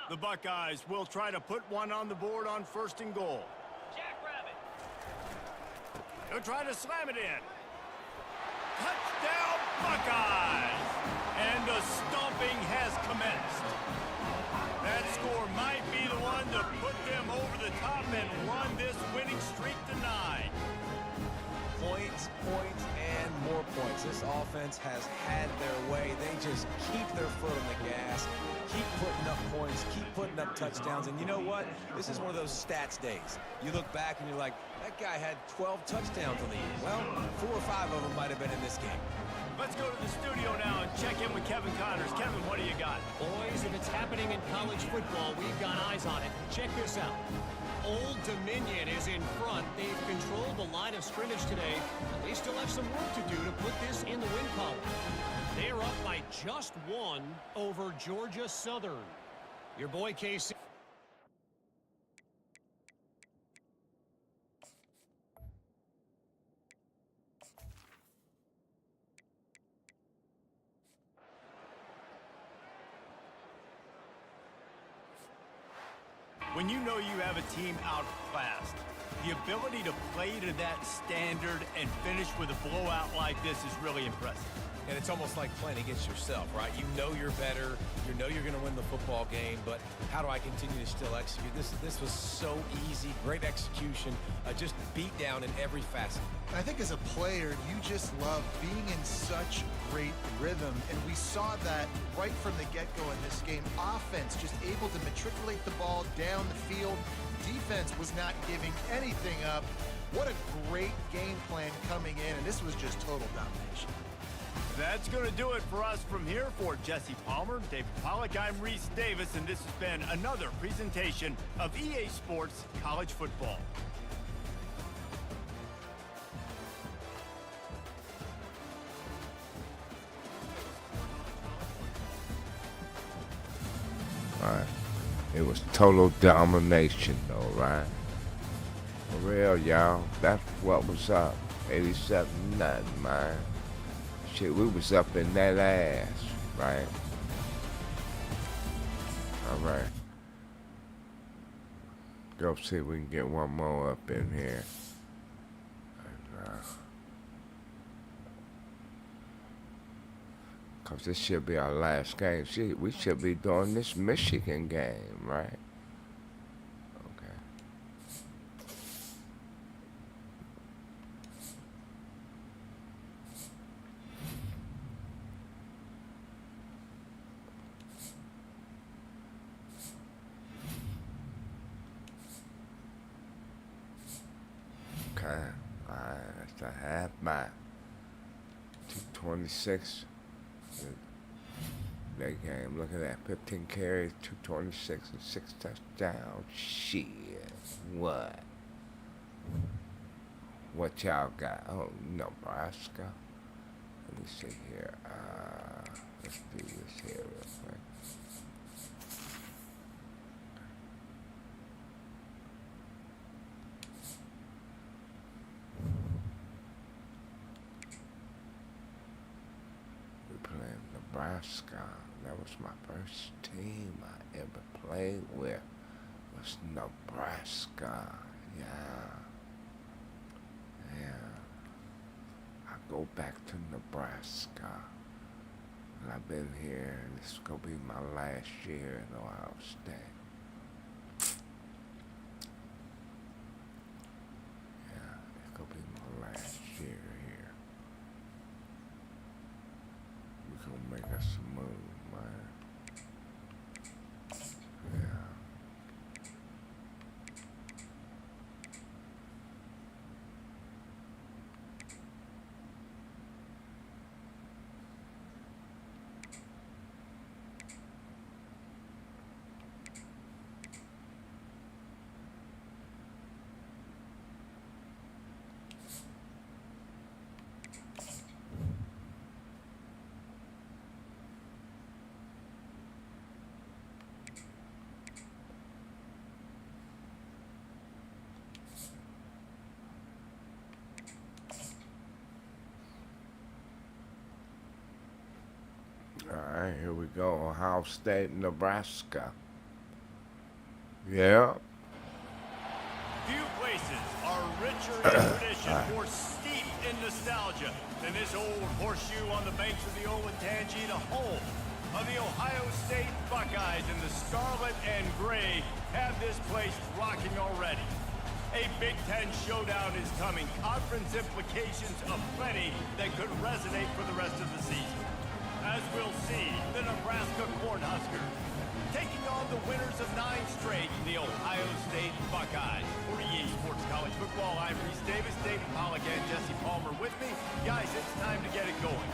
The Buckeyes will try to put one on the board on 1st and goal. Jackrabbit. They'll try to slam it in. Touchdown, Buckeyes! And the stomping has commenced. That score might be the one to put them over the top and run this winning streak to 9. Points, points, and more points. This offense has had their way. They just keep their foot on the gas, keep putting up points, keep putting up touchdowns. And you know what? This is one of those stats days. You look back and you're like, that guy had 12 touchdowns on the year. Well, 4 or 5 of them might have been in this game. Let's go to the studio now and check in with Kevin Connors. Kevin, what do you got? Boys, if it's happening in college football, we've got eyes on it. Check this out. Old Dominion is in front. They've controlled the line of scrimmage today. They still have some work to do to put this in the win column. They're up by just 1 over Georgia Southern. Your boy KC. When you know you have a team outclassed, the ability to play to that standard and finish with a blowout like this is really impressive. And it's almost like playing against yourself, right? You know you're better. You know you're going to win the football game, but how do I continue to still execute? This was so easy. Great execution. Just beat down in every facet. I think as a player, you just love being in such great rhythm, and we saw that right from the get-go in this game. Offense just able to matriculate the ball down the field. defense was not giving anything up. What a great game plan coming in, and this was just total domination. That's going to do it for us from here. For Jesse Palmer, David Pollack, I'm Reese Davis, and this has been another presentation of EA Sports College Football. Right. It was total domination, though, right? For real, y'all. That's what was up. 87-0, man. Shit, we was up in that ass, right? All right. Go see if we can get one more up in here. Cause this should be our last game. Shit, we should be doing this Michigan game, right? Okay. Okay. Alright, that's the halfback. 226. That game, look at that. 15 carries, 226, and 6 touchdowns. Shit. What? What y'all got? Oh, Nebraska. Let me see here. Let's do this here real quick. Nebraska. That was my first team I ever played with. Was Nebraska. Yeah. I go back to Nebraska. And I've been here, and this is gonna be my last year in Ohio State. Yeah, it's gonna be my last year here. We're gonna make us a move, man. Yeah. All right, here we go. Ohio State, Nebraska. Yeah. Few places are richer in tradition, more steeped in nostalgia than this old horseshoe on the banks of the Olentangy, the home of the Ohio State Buckeyes. And the scarlet and gray have this place rocking already. A Big Ten showdown is coming. Conference implications aplenty that could resonate for the rest of the season. As we'll see, the Nebraska Cornhuskers taking on the winners of 9 straight, the Ohio State Buckeyes. For EA Sports College Football, I'm Reese Davis, David Pollack, and Jesse Palmer with me. Guys, it's time to get it going.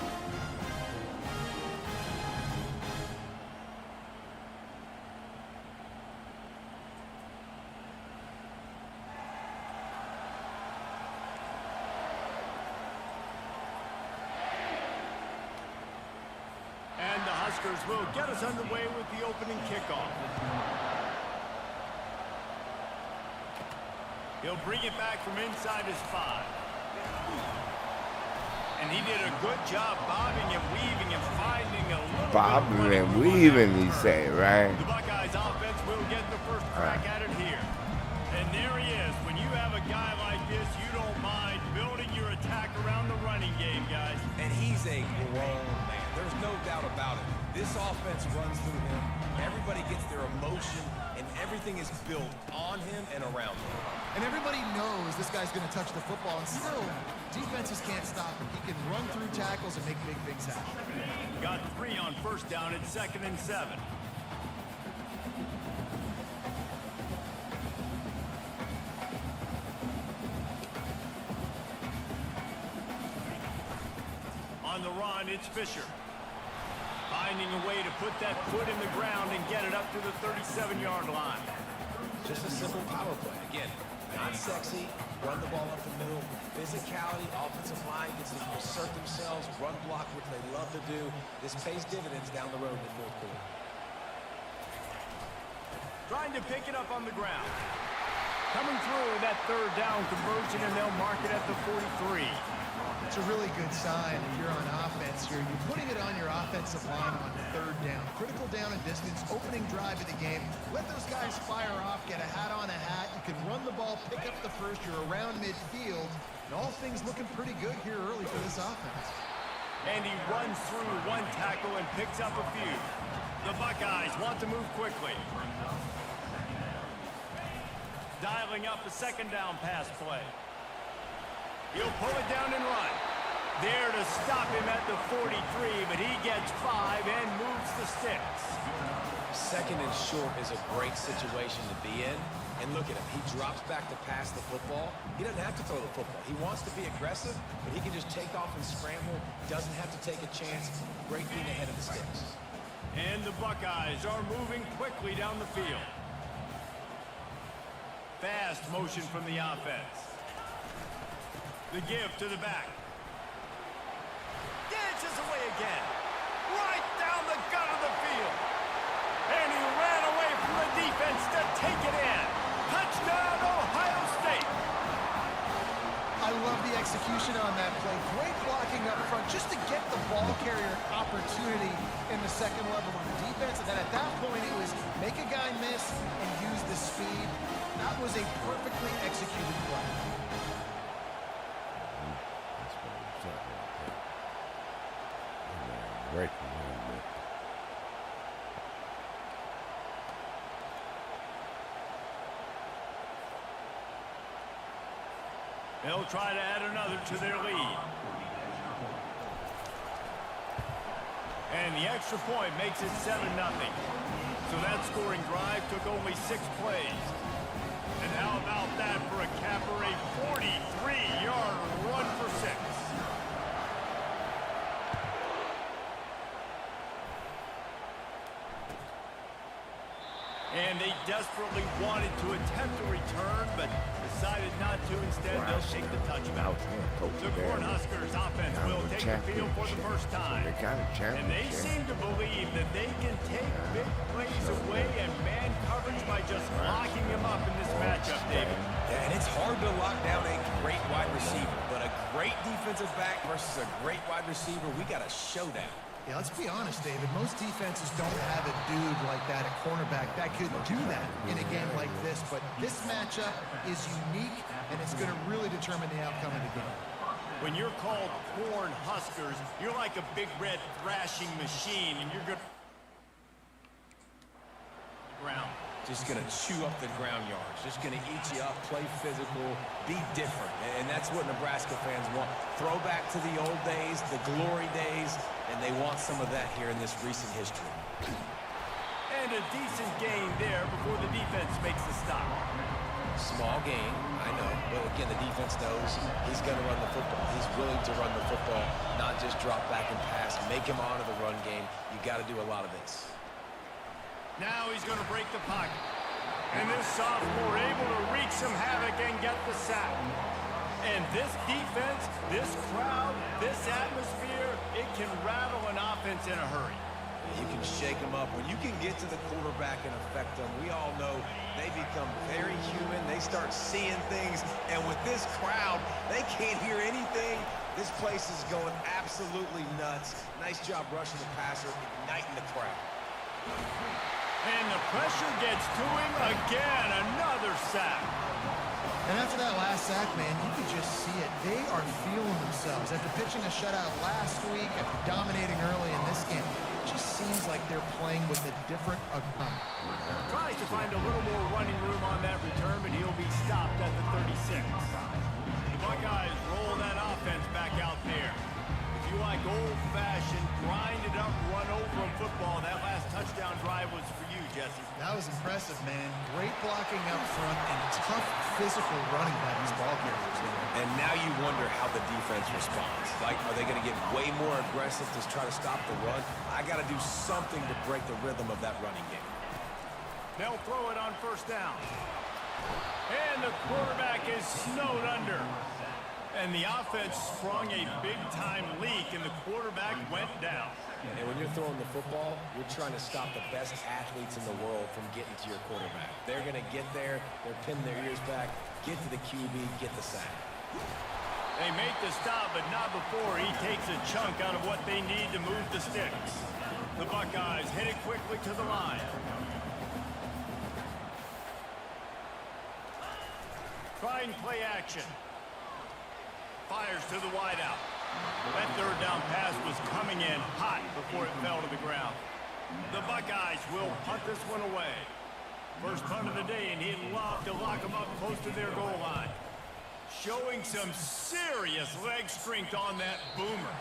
Will get us underway with the opening kickoff. He'll bring it back from inside his 5. And he did a good job bobbing and weaving and finding a little Bobbing and weaving, he said, right? The Buckeyes offense will get the first crack at it here. And there he is. When you have a guy like this, you don't mind building your attack around the running game, guys. And he's a grown man. There's no doubt about it. This offense runs through him. Everybody gets their emotion, and everything is built on him and around him. And everybody knows this guy's going to touch the football, and still, defenses can't stop him. He can run through tackles and make big things happen. Got 3 on first down at 2nd and 7. on the run, it's Fisher. Finding a way to put that foot in the ground and get it up to the 37-yard line. Just a simple power play. Again, not sexy, run the ball up the middle. Physicality, offensive line gets to assert themselves, run block, which they love to do. This pays dividends down the road in the fourth quarter. Trying to pick it up on the ground. Coming through that third down conversion, and they'll mark it at the 43. It's a really good sign if you're on offense here. You're putting it on your offensive line on third down. Critical down and distance, opening drive of the game. Let those guys fire off, get a hat on a hat. You can run the ball, pick up the first. You're around midfield. And all things looking pretty good here early for this offense. And he runs through one tackle and picks up a few. The Buckeyes want to move quickly. Dialing up a second down pass play. He'll pull it down and run. There to stop him at the 43, but he gets 5 and moves the sticks. Second and short is a great situation to be in. And look at him. He drops back to pass the football. He doesn't have to throw the football. He wants to be aggressive, but he can just take off and scramble. Doesn't have to take a chance. Great being ahead of the sticks. And the Buckeyes are moving quickly down the field. Fast motion from the offense. The give to the back. Dances away again. Right down the gut of the field. And he ran away from the defense to take it in. Touchdown, Ohio State. I love the execution on that play. Great blocking up front just to get the ball carrier opportunity in the second level of the defense. And then at that point, it was make a guy miss and use the speed. That was a perfectly executed play. Right. They'll try to add another to their lead. And the extra point makes it 7-0. So that scoring drive took only 6 plays. And how about that for a capper, a 43-yard run for 6. And they desperately wanted to attempt a return, but decided not to. Instead, they'll take the touchback. The Cornhuskers offense will take the field for the first time. And they seem to believe that they can take big plays away and man coverage by just locking him up in this matchup, David. Yeah, and it's hard to lock down a great wide receiver, but a great defensive back versus a great wide receiver, we got a showdown. Yeah, let's be honest, David. Most defenses don't have a dude like that, a cornerback, that could do that in a game like this. But this matchup is unique, and it's going to really determine the outcome of the game. When you're called Cornhuskers, you're like a big red thrashing machine, and you're good ground. Just going to chew up the ground yards. Just going to eat you up, play physical, be different. And that's what Nebraska fans want. Throw back to the old days, the glory days, and they want some of that here in this recent history. And a decent gain there before the defense makes the stop. Small gain, I know. But again, the defense knows he's going to run the football. He's willing to run the football, not just drop back and pass. Make him honor the run game. You got to do a lot of this. Now he's going to break the pocket. And this sophomore able to wreak some havoc and get the sack. And this defense, this crowd, this atmosphere, it can rattle an offense in a hurry. You can shake them up. When you can get to the quarterback and affect them, we all know they become very human. They start seeing things. And with this crowd, they can't hear anything. This place is going absolutely nuts. Nice job rushing the passer, igniting the crowd. And the pressure gets to him again. Another sack. And after that last sack, man, you could just see it. They are feeling themselves. After pitching a shutout last week, after dominating early in this game, it just seems like they're playing with a different Tries to find a little more running room on that return, but he'll be stopped at the 36. The Buckeyes roll that offense back out there. If you like old-fashioned, grind-it-up, run-over football, that last touchdown drive was for you, Jesse. That was impressive, man. Great blocking up front and tough physical running by these ball carriers. And now you wonder how the defense responds. Like, are they going to get way more aggressive to try to stop the run? I got to do something to break the rhythm of that running game. They'll throw it on first down. And the quarterback is snowed under. And the offense sprung a big-time leak, and the quarterback went down. And when you're throwing the football, you're trying to stop the best athletes in the world from getting to your quarterback. They're going to get there, they're pinning their ears back, get to the QB, get the sack. They make the stop, but not before he takes a chunk out of what they need to move the sticks. The Buckeyes headed quickly to the line. Trying play action. Fires to the wideout. That third down pass was coming in hot before it fell to the ground. The Buckeyes will punt this one away. First punt of the day, and he'd love to lock them up close to their goal line. Showing some serious leg strength on that boomer.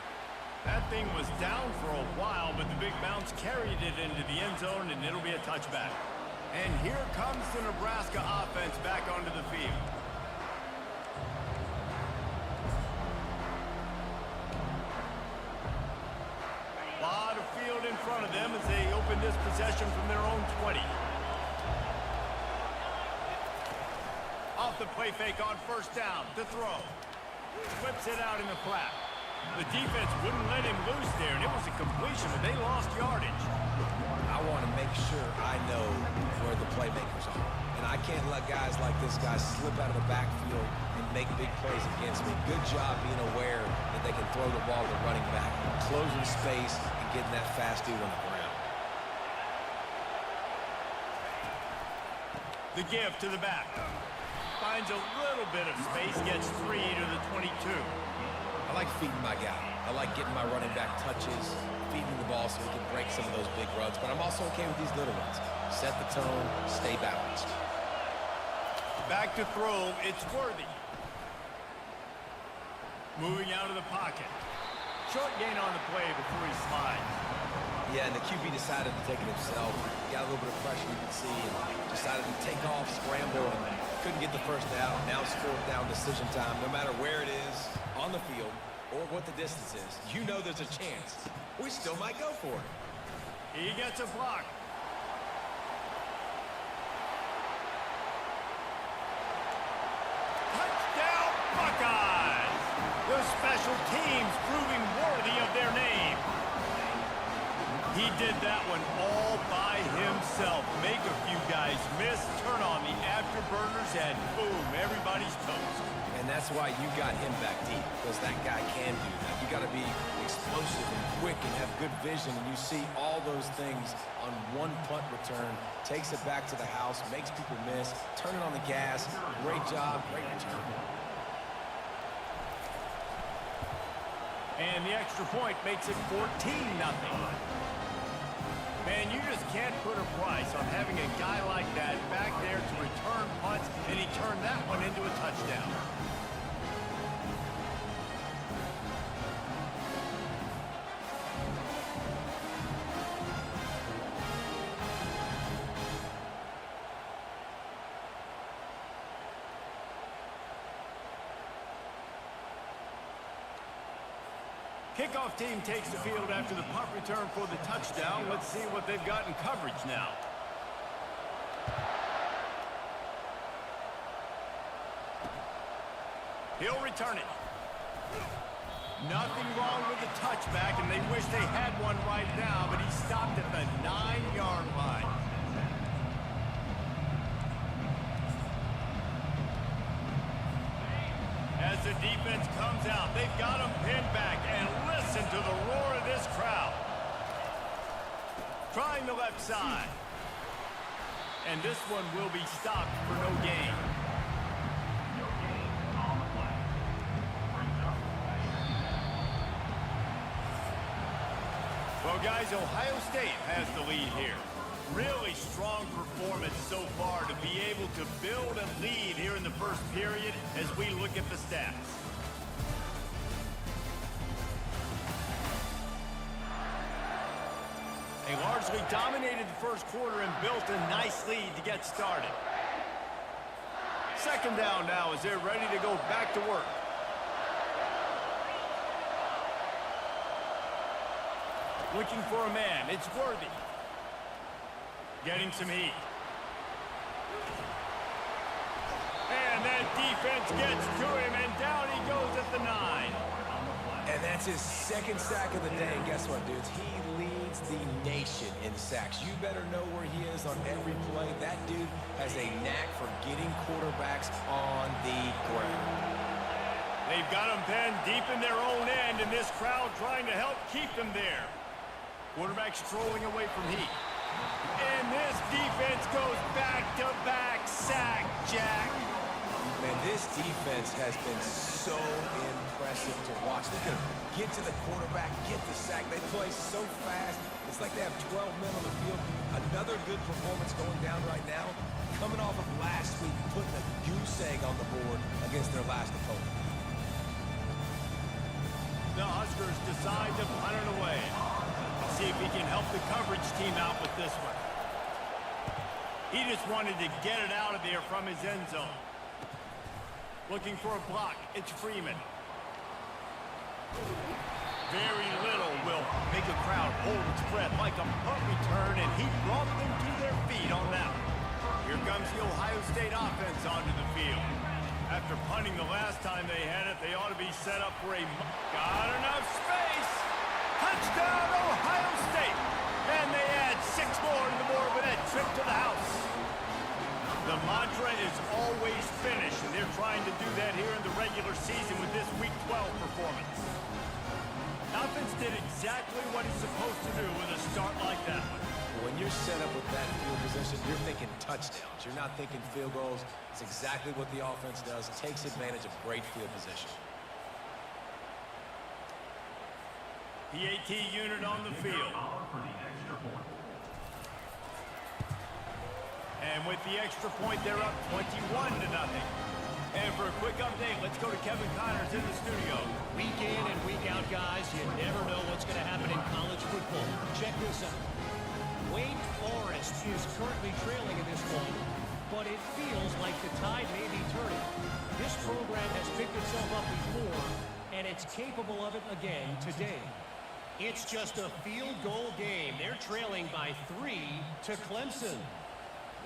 That thing was down for a while, but the big bounce carried it into the end zone, and it'll be a touchback. And here comes the Nebraska offense back onto the field. Lot of field in front of them as they open this possession from their own 20. Off the play fake on first down to throw. Whips it out in the flat. The defense wouldn't let him loose there, and it was a completion, but they lost yardage. I want to make sure I know where the playmakers are. And I can't let guys like this guy slip out of the backfield and make big plays against me. Good job being aware that they can throw the ball to running back, closing space, and getting that fast dude on the ground. The give to the back. Finds a little bit of space, gets 3 to the 22. I like feeding my guy. I like getting my running back touches, feeding the ball so he can break some of those big runs. But I'm also okay with these little ones. Set the tone, stay balanced. Back to throw, it's Worthy. Moving out of the pocket. Short gain on the play before he slides. Yeah, and the QB decided to take it himself. Got a little bit of pressure, you can see, and decided to take off, scramble, and couldn't get the first down. Now it's fourth down decision time. No matter where it is on the field or what the distance is, you know there's a chance. We still might go for it. He gets a block. Touchdown, Buckeyes! The special teams proving worthy of their name. He did that one all by himself. Make a few guys miss, turn on the afterburners, and boom, everybody's toast. And that's why you got him back deep, because that guy can do that. You got to be explosive and quick and have good vision, and you see all those things on one punt return. Takes it back to the house, makes people miss, turning on the gas. Great job, great return. And the extra point makes it 14-0. Man, you just can't put a price on having a guy like that back there to return punts, and he turned that one into a touchdown. Kickoff team takes the field after the punt return for the touchdown. Let's see what they've got in coverage now. He'll return it. Nothing wrong with the touchback, and they wish they had one right now, but he stopped at the 9-yard line. As the defense comes out, they've got him pinned back, and listen to the roar of this crowd. Trying the left side. And this one will be stopped for no gain. No gain on the play. Brings up Well, guys, Ohio State has the lead here. Really strong performance so far to be able to build a lead here in the first period as we look at the stats. They largely dominated the first quarter and built a nice lead to get started. Second down now as they're ready to go back to work. Looking for a man. It's Worthy. Getting some heat. And that defense gets to him, and down he goes at the 9. And that's his second sack of the day. And guess what, dudes? He leads the nation in sacks. You better know where he is on every play. That dude has a knack for getting quarterbacks on the ground. They've got him pinned deep in their own end, and this crowd trying to help keep them there. Quarterback strolling away from heat. And this defense goes back-to-back sack, Jack. Man, this defense has been so impressive to watch. They can get to the quarterback, get the sack. They play so fast. It's like they have 12 men on the field. Another good performance going down right now. Coming off of last week, putting a goose egg on the board against their last opponent. The Huskers decide to punt it away. See if he can help the coverage team out with this one. He just wanted to get it out of there from his end zone. Looking for a block. It's Freeman. Very little will make a crowd hold its breath like a punt return, and he brought them to their feet on that one. Here comes the Ohio State offense onto the field. After punting the last time they had it, they ought to be set up for a... Got enough space! Touchdown, Ohio State! And they add 6 more to the board with that trip to the house. The mantra is always finish, and they're trying to do that here in the regular season with this Week 12 performance. Offense did exactly what he's supposed to do with a start like that one. When you're set up with that field position, you're thinking touchdowns. You're not thinking field goals. It's exactly what the offense does. It takes advantage of great field position. The AT unit on the field. And with the extra point, they're up 21-0. And for a quick update, let's go to Kevin Connors in the studio. Week in and week out, guys, you never know what's going to happen in college football. Check this out. Wake Forest is currently trailing in this one, but it feels like the tide may be turning. This program has picked itself up before, and it's capable of it again today. It's just a field goal game. They're trailing by 3 to Clemson.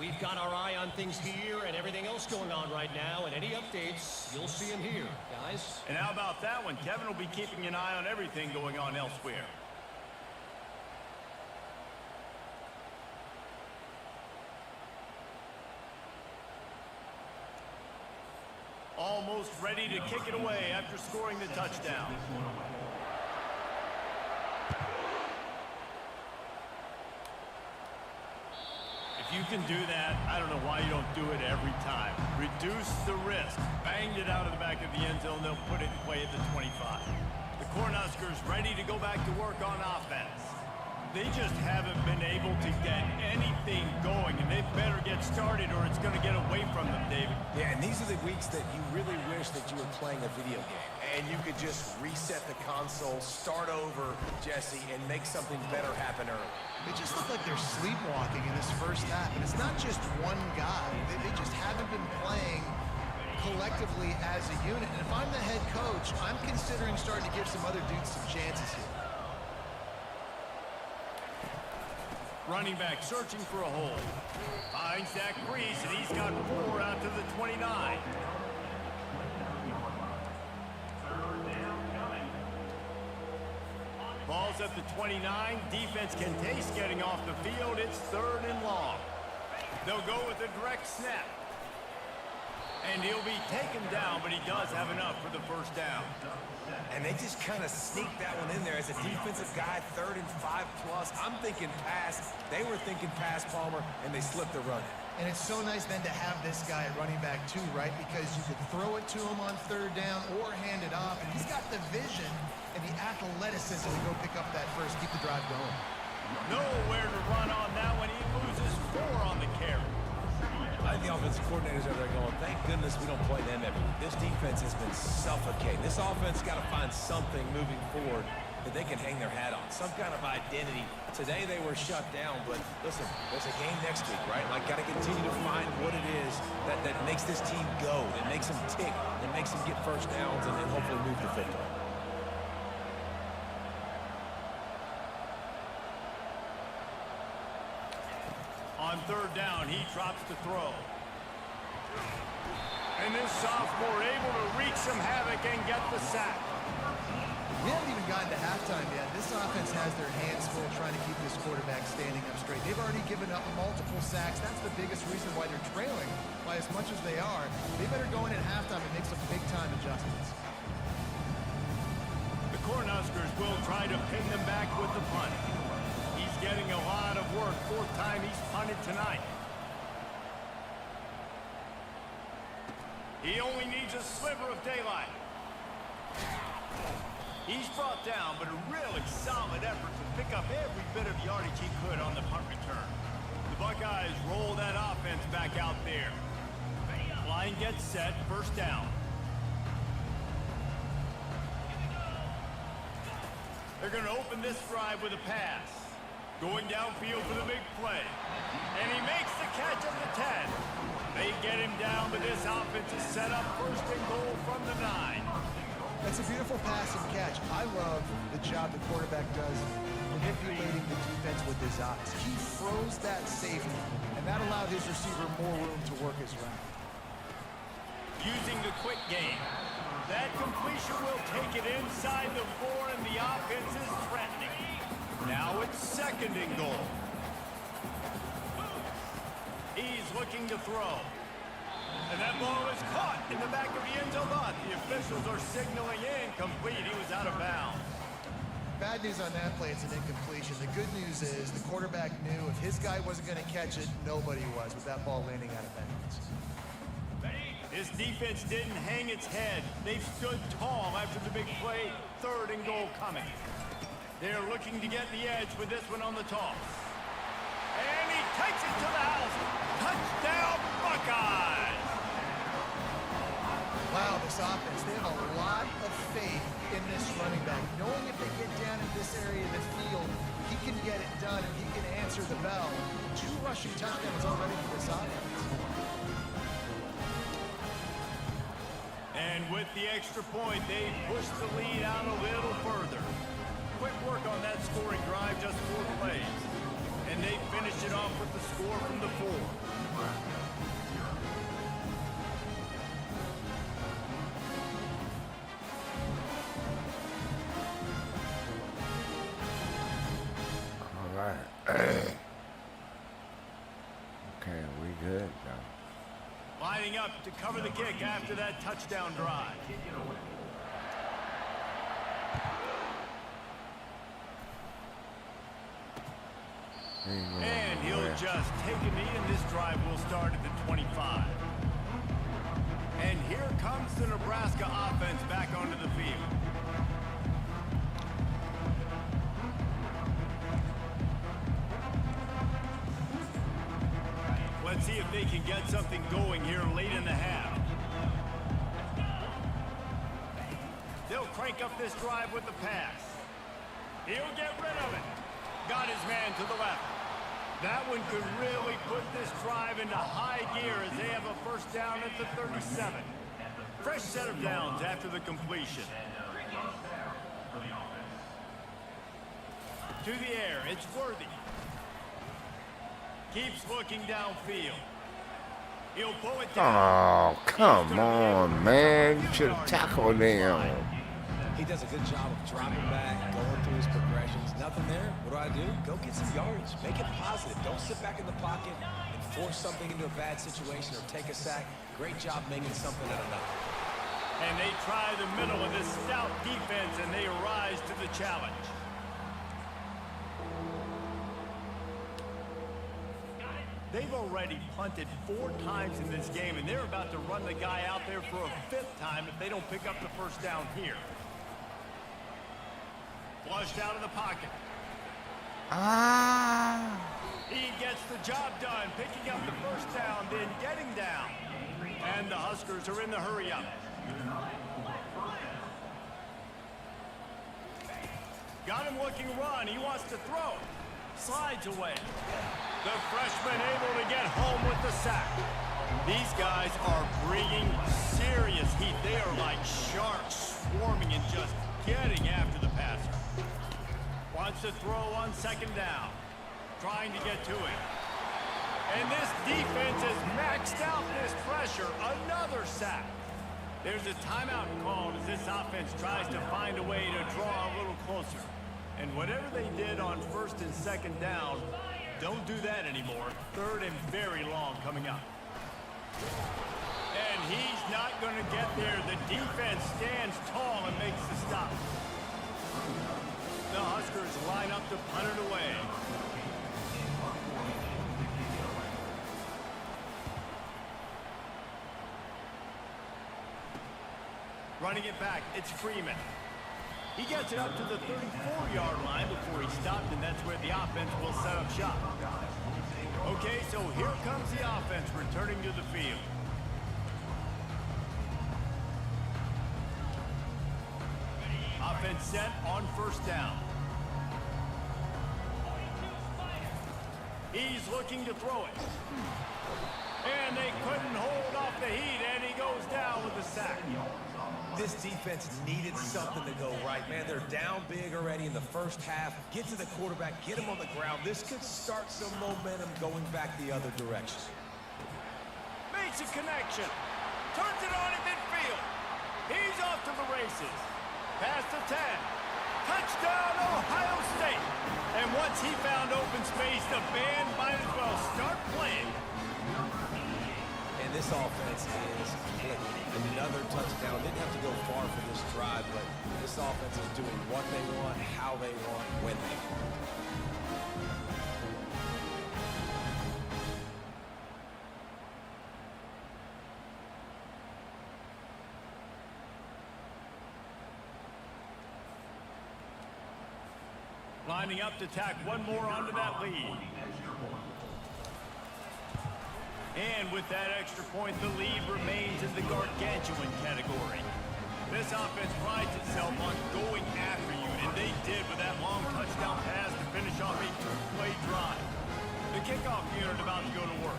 We've got our eye on things here and everything else going on right now, and any updates, you'll see them here, guys. And how about that one? Kevin will be keeping an eye on everything going on elsewhere. Almost ready to kick it away after scoring the touchdown. If you can do that, I don't know why you don't do it every time. Reduce the risk. Banged it out of the back of the end zone. They'll put it in play at the 25. The Cornhuskers ready to go back to work on offense. They just haven't been able to get anything going, and they better get started or it's going to get away from them, David. Yeah, and these are the weeks that you really wish that you were playing a video game. And you could just reset the console, start over, Jesse, and make something better happen early. They just look like they're sleepwalking in this first half, and it's not just one guy. They just haven't been playing collectively as a unit. And if I'm the head coach, I'm considering starting to give some other dudes some chances here. Running back searching for a hole. Finds Zach Brees, and he's got 4 out to the 29. Ball's at the 29. Defense can taste getting off the field. It's 3rd and long. They'll go with a direct snap. And he'll be taken down, but he does have enough for the first down. And they just kind of sneaked that one in there as a defensive guy, 3rd and 5 plus. I'm thinking pass. They were thinking pass, Palmer, and they slipped the run. And it's so nice then to have this guy at running back too, right? Because you could throw it to him on 3rd down or hand it off. And he's got the vision and the athleticism to go pick up that first, keep the drive going. Nowhere to run on that one. He loses 4 on the carry. I think the offensive coordinators over there going, thank goodness we don't play them every week. This defense has been suffocating. This offense got to find something moving forward that they can hang their hat on, some kind of identity. Today they were shut down, but listen, there's a game next week, right? Like, got to continue to find what it is that makes this team go, that makes them tick, that makes them get first downs, and hopefully move the football. On third down, he drops to throw. And this sophomore able to wreak some havoc and get the sack. We haven't even gotten to halftime yet. This offense has their hands full trying to keep this quarterback standing up straight. They've already given up multiple sacks. That's the biggest reason why they're trailing by as much as they are. They better go in at halftime and make some big-time adjustments. The Cornhuskers will try to pin them back with the punt. He's getting a lot of work. Fourth time he's punted tonight. He only needs a sliver of daylight. He's brought down, but a really solid effort to pick up every bit of yardage he could on the punt return. The Buckeyes roll that offense back out there. Line gets set, first down. They're going to open this drive with a pass. Going downfield for the big play. And he makes the catch at the 10. They get him down, but this offense is set up first and goal from the 9. That's a beautiful pass and catch. I love the job the quarterback does manipulating the defense with his eyes. He froze that safety, and that allowed his receiver more room to work his route. Using the quick game. That completion will take it inside the 4, and the offense is threatening. Now it's second and goal. He's looking to throw. And that ball is caught in the back of the end zone. The officials are signaling incomplete. He was out of bounds. Bad news on that play, it's an incompletion. The good news is the quarterback knew if his guy wasn't going to catch it, nobody was with that ball landing out of bounds. This defense didn't hang its head. They've stood tall after the big play. Third and goal coming. They're looking to get the edge with this one on the toss. And he takes it to the house. Touchdown, Buckeyes! Wow, this offense, they have a lot of faith in this running back. Knowing if they get down in this area of the field, he can get it done and he can answer the bell. 2 rushing touchdowns already for this offense. And with the extra point, they push the lead out a little further. Quick work on that scoring drive, just 4 plays. And they finish it off with the score from the 4. All right. Okay, we good now. Lining up to cover the kick after that touchdown drive. And he'll just take a knee, and this drive will start at the 25. And here comes the Nebraska offense back onto the field. Let's see if they can get something going here late in the half. They'll crank up this drive with the pass. He'll get rid of it. Got his man to the left. That one could really put this drive into high gear as they have a first down at the 37. Fresh set of downs after the completion. To the air, it's Worthy. Keeps looking downfield. He'll pull it down. Oh, come on, man. You should have tackled him. He does a good job of dropping back, going through his progressions. Nothing there. What do? Go get some yardage. Make it positive. Don't sit back in the pocket and force something into a bad situation or take a sack. Great job making something out of nothing. And they try the middle of this stout defense, and they rise to the challenge. They've already punted 4 times in this game, and they're about to run the guy out there for a 5th time if they don't pick up the first down here. Flushed out of the pocket. He gets the job done, picking up the first down, then getting down. And the Huskers are in the hurry-up. Got him looking run. He wants to throw. Slides away. The freshman able to get home with the sack. These guys are bringing serious heat. They are like sharks swarming and just getting after the passer. Wants to throw on second down. Trying to get to it. And this defense has maxed out this pressure. Another sack. There's a timeout called as this offense tries to find a way to draw a little closer. And whatever they did on first and second down, don't do that anymore. Third and very long coming up. And he's not going to get there. The defense stands tall and makes the stop. The Huskers line up to punt it away. Running it back, it's Freeman. He gets it up to the 34-yard line before he stopped, and that's where the offense will set up shop. Okay, so here comes the offense returning to the field. Offense set on first down. He's looking to throw it. And they couldn't hold off the heat, and he goes down with a sack. This defense needed something to go right, man. They're down big already in the first half. Get to the quarterback, get him on the ground. This could start some momentum going back the other direction. Makes a connection. Turns it on in midfield. He's off to the races. Past the 10. Touchdown, Ohio State. And once he found open space, the band might as well start playing. And this offense is clicking. Another touchdown. Didn't have to go far for this drive, but this offense is doing what they want, how they want, when they want. Lining up to tack one more onto that lead. And with that extra point, the lead remains in the gargantuan category. This offense prides itself on going after you, and they did with that long touchdown pass to finish off a two-play drive. The kickoff unit about to go to work.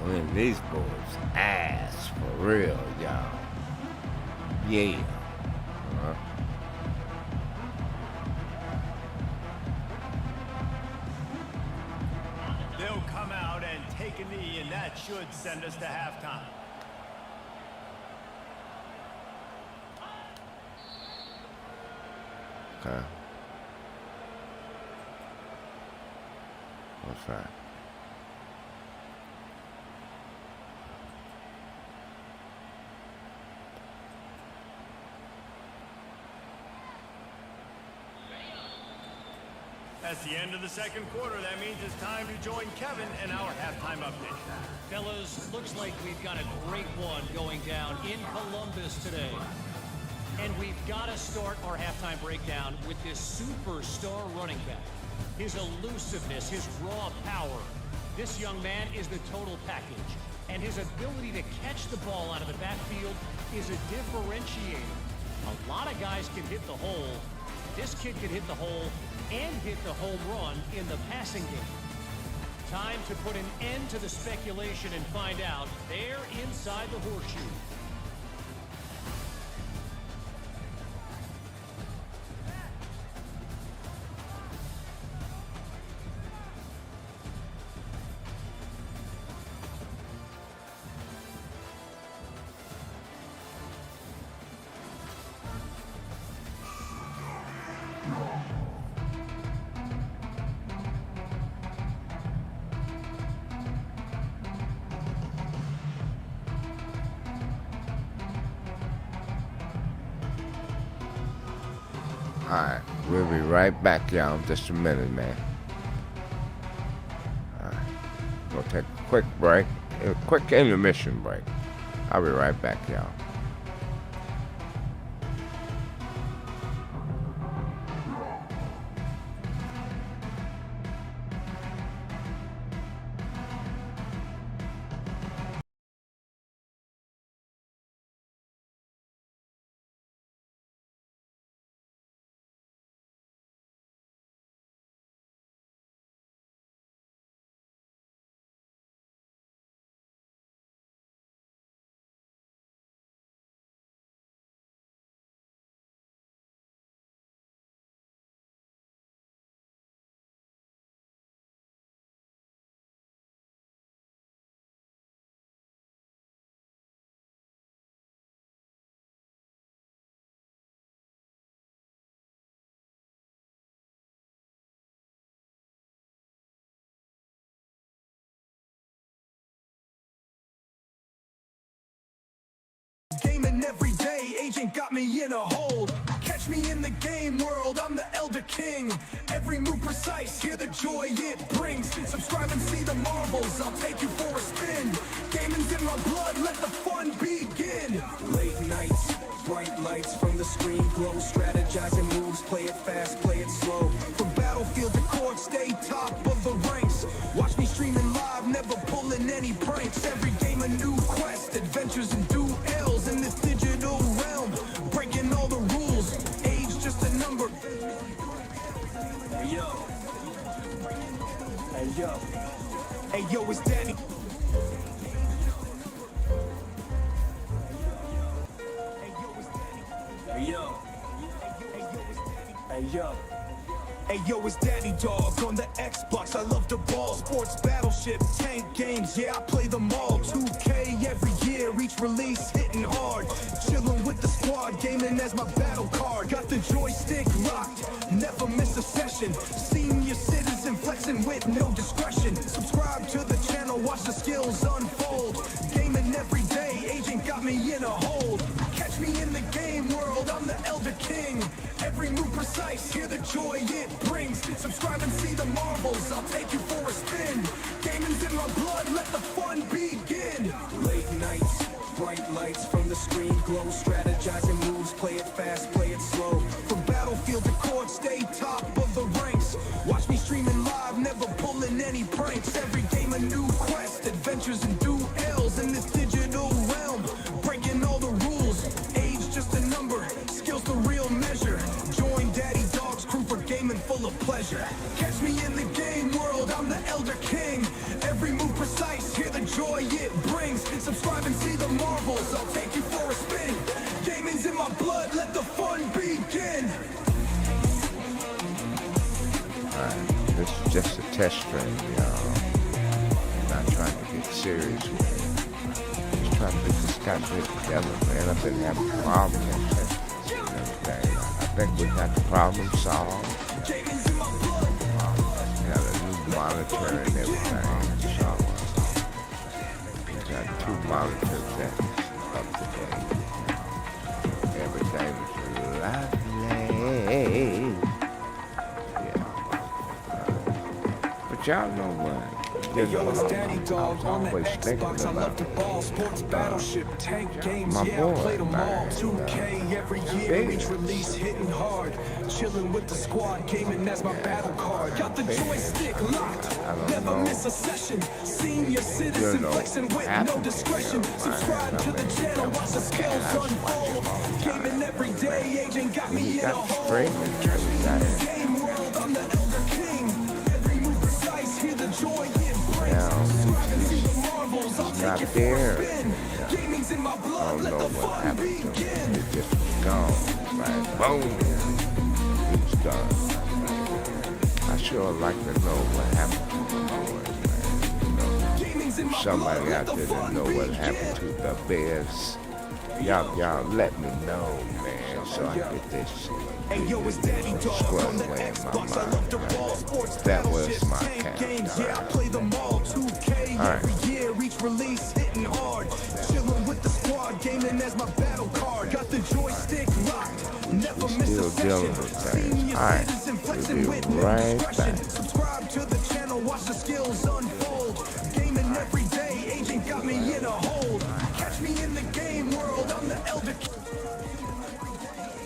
I mean, these boys ass for real, y'all. Yeah. They'll come out and take a knee, and that should send us to halftime. Okay. What's that? That's the end of the second quarter. That means it's time to join Kevin in our halftime update. Fellas, looks like we've got a great one going down in Columbus today. And we've got to start our halftime breakdown with this superstar running back. His elusiveness, his raw power. This young man is the total package. And his ability to catch the ball out of the backfield is a differentiator. A lot of guys can hit the hole. This kid can hit the hole and hit the home run in the passing game. Time to put an end to the speculation and find out there inside the horseshoe. Alright, we'll be right back, y'all, in just a minute, man. Alright, we'll take a quick break, a quick intermission break. I'll be right back, y'all. Gaming every day, agent got me in a hold. Catch me in the game world, I'm the Elder King. Every move precise, hear the joy it brings. Subscribe and see the marvels, I'll take you for a spin. Gaming's in my blood, let the fun begin. Late nights, bright lights from the screen glow. Strategizing moves, play it fast, play it slow. From battlefield to court, stay top of the ranks. Watch me streaming live, never pulling any pranks. Every game a new quest, adventures and duels in this digital realm. Breaking all the rules, age just a number. Hey yo, hey yo, hey yo, it's Danny. Hey yo, hey yo, hey yo, it's Daddy Dog on the Xbox. I love the ball, sports, battleship, tank games. Yeah, I play them all. 2K every year, each release hitting hard. Chilling with the squad, gaming as my battle card. Got the joystick locked, never miss a session. Senior citizen flexing with no discretion. Subscribe to the channel, watch the skills unfold. Gaming every day, agent got me in a hold. Catch me in the game world, I'm the Elder King. Every move precise, hear the joy it brings. Subscribe and see the marvels, I'll take you for a spin. Gaming's in my blood, let the fun begin. Late nights, bright lights from the screen glow. Strategizing moves, play it fast, play it slow. From battlefield to court, stay top of the ranks. Watch me streaming live, never pulling any pranks. Every game a new quest, adventures and duels in this digital realm. Breaking all the rules, age just a number, skills the real measure. Join Daddy Dog's crew for gaming full of pleasure. Catch me in the game world, I'm the Elder King. Every move precise, hear the joy it brings. Subscribe and see the marvels, I'll take you for a spin. Gaming's in my blood, let the fun begin. Alright, this is just a test stream, y'all. I'm not trying to get serious with it. Just trying to get this kind of thing together, man. I've been having problems and everything. I think we got the problem solved. Got a new monitor and everything. So, we got 2 monitors that's up to date. Everything is lovely. But y'all know what? Hey yo, it's Daddy Dog on the Xbox. I love the ball, sports, battleship, tank games. Yeah, I play them all. 2K every year, each release hitting hard. Chilling with the squad, gaming as my battle card. Got the joystick locked, never miss a session. Senior citizen flexing with no discretion. Subscribe to the channel, watch the skills unfold. Gaming every day, agent got me in a hole. Game world, I'm the Elder King. Every move precise, hear the joy it brings. Subscribe and see the marvels, I'll take it for a spin. Gaming's in my blood, let the fun begin. It just was gone. Right? Boom. It was gone. I sure like to know what happened to the boys, man. You know, somebody out there that know what happened to the Bears. Y'all let me know, man, so I get this Hey yo, it's Daddy Dog on the Xbox. I love the ball, sports, that was battleship, my tank games. count. Yeah, I play them all. 2K every year, each release hitting hard. Chilling with the squad, gaming as my battle card. Got the joystick locked, never miss a session. Senior citizen flexing with no discretion. Subscribe to the channel, watch the skills unfold. Gaming every day, agent got me in a hold. Catch me in the game world, I'm the Elder King.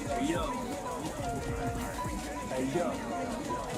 Hey yo. Hey yo.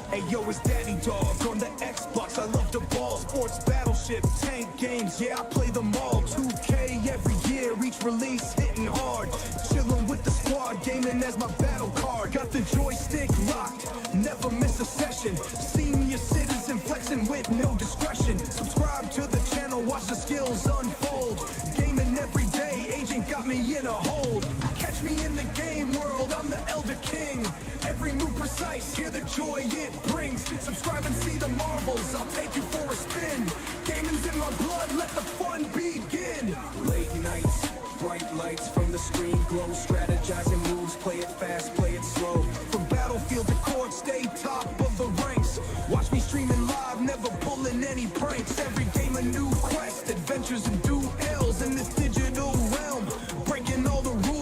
Hey yo, it's Daddy Dog on the Xbox. I love the ball, sports, battleship, tank games. Yeah, I play them all. 2K every year, each release hitting hard. Chilling with the squad, gaming as my battle card. Got the joystick locked, never miss a session. Senior citizen flexing with no discretion. Subscribe to the channel, watch the skills unfold. Gaming every day, agent got me in a hold. Catch me in the game world, I'm the Elder King. Every move precise, hear the joy it brings. Subscribe and see the marvels, I'll take you for a spin. Gaming's in my blood, let the fun begin. Late nights, bright lights from the screen glow. Strategizing moves, play it fast, play it slow. From battlefield to court, stay top of the ranks. Watch me streaming live, never pulling any pranks. Every game a new quest, adventures and duels in this digital realm. Breaking all the rules.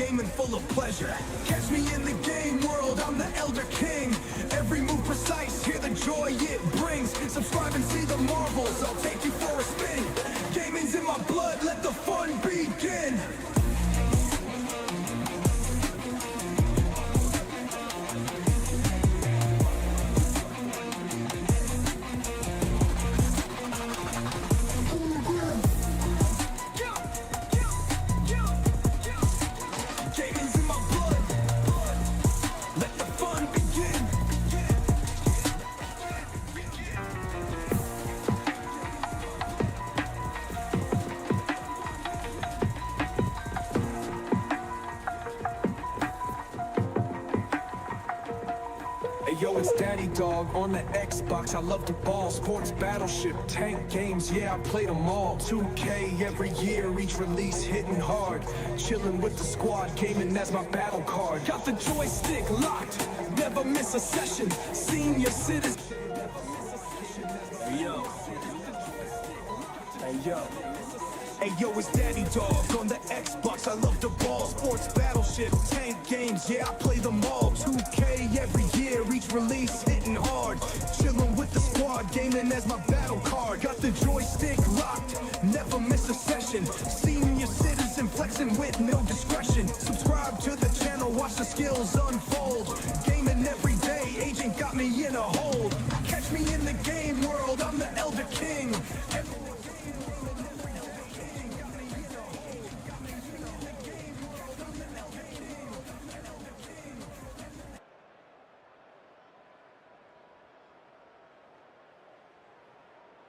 gaming full of pleasure. Catch me in the game world, I'm the Elder King. Every move precise, hear the joy it brings. Subscribe and see the marvels, I'll take you for a spin. Gaming's in my blood, let the fun begin. Gaming's in my blood, let the fun begin. Hey yo, it's Daddy Dog on the Xbox. I love the ball, sports, battleship, tank games. Yeah, I played them all. 2K every year, each release hitting hard. Chilling with the squad, gaming as my battle card. Got the joystick locked, never miss a session. Senior citizen. Hey yo. Hey yo. Hey yo, it's Daddy Dog on the Xbox. I love the ball, sports, battleship, tank games. Yeah, I play them all. 2K every year, each release hitting hard. Chilling with the squad, gaming as my battle card. Got the joystick locked, never miss a session. Senior citizen flexing with no discretion. Subscribe to the channel, watch the skills unfold. Gaming every day, agent got me in a hole.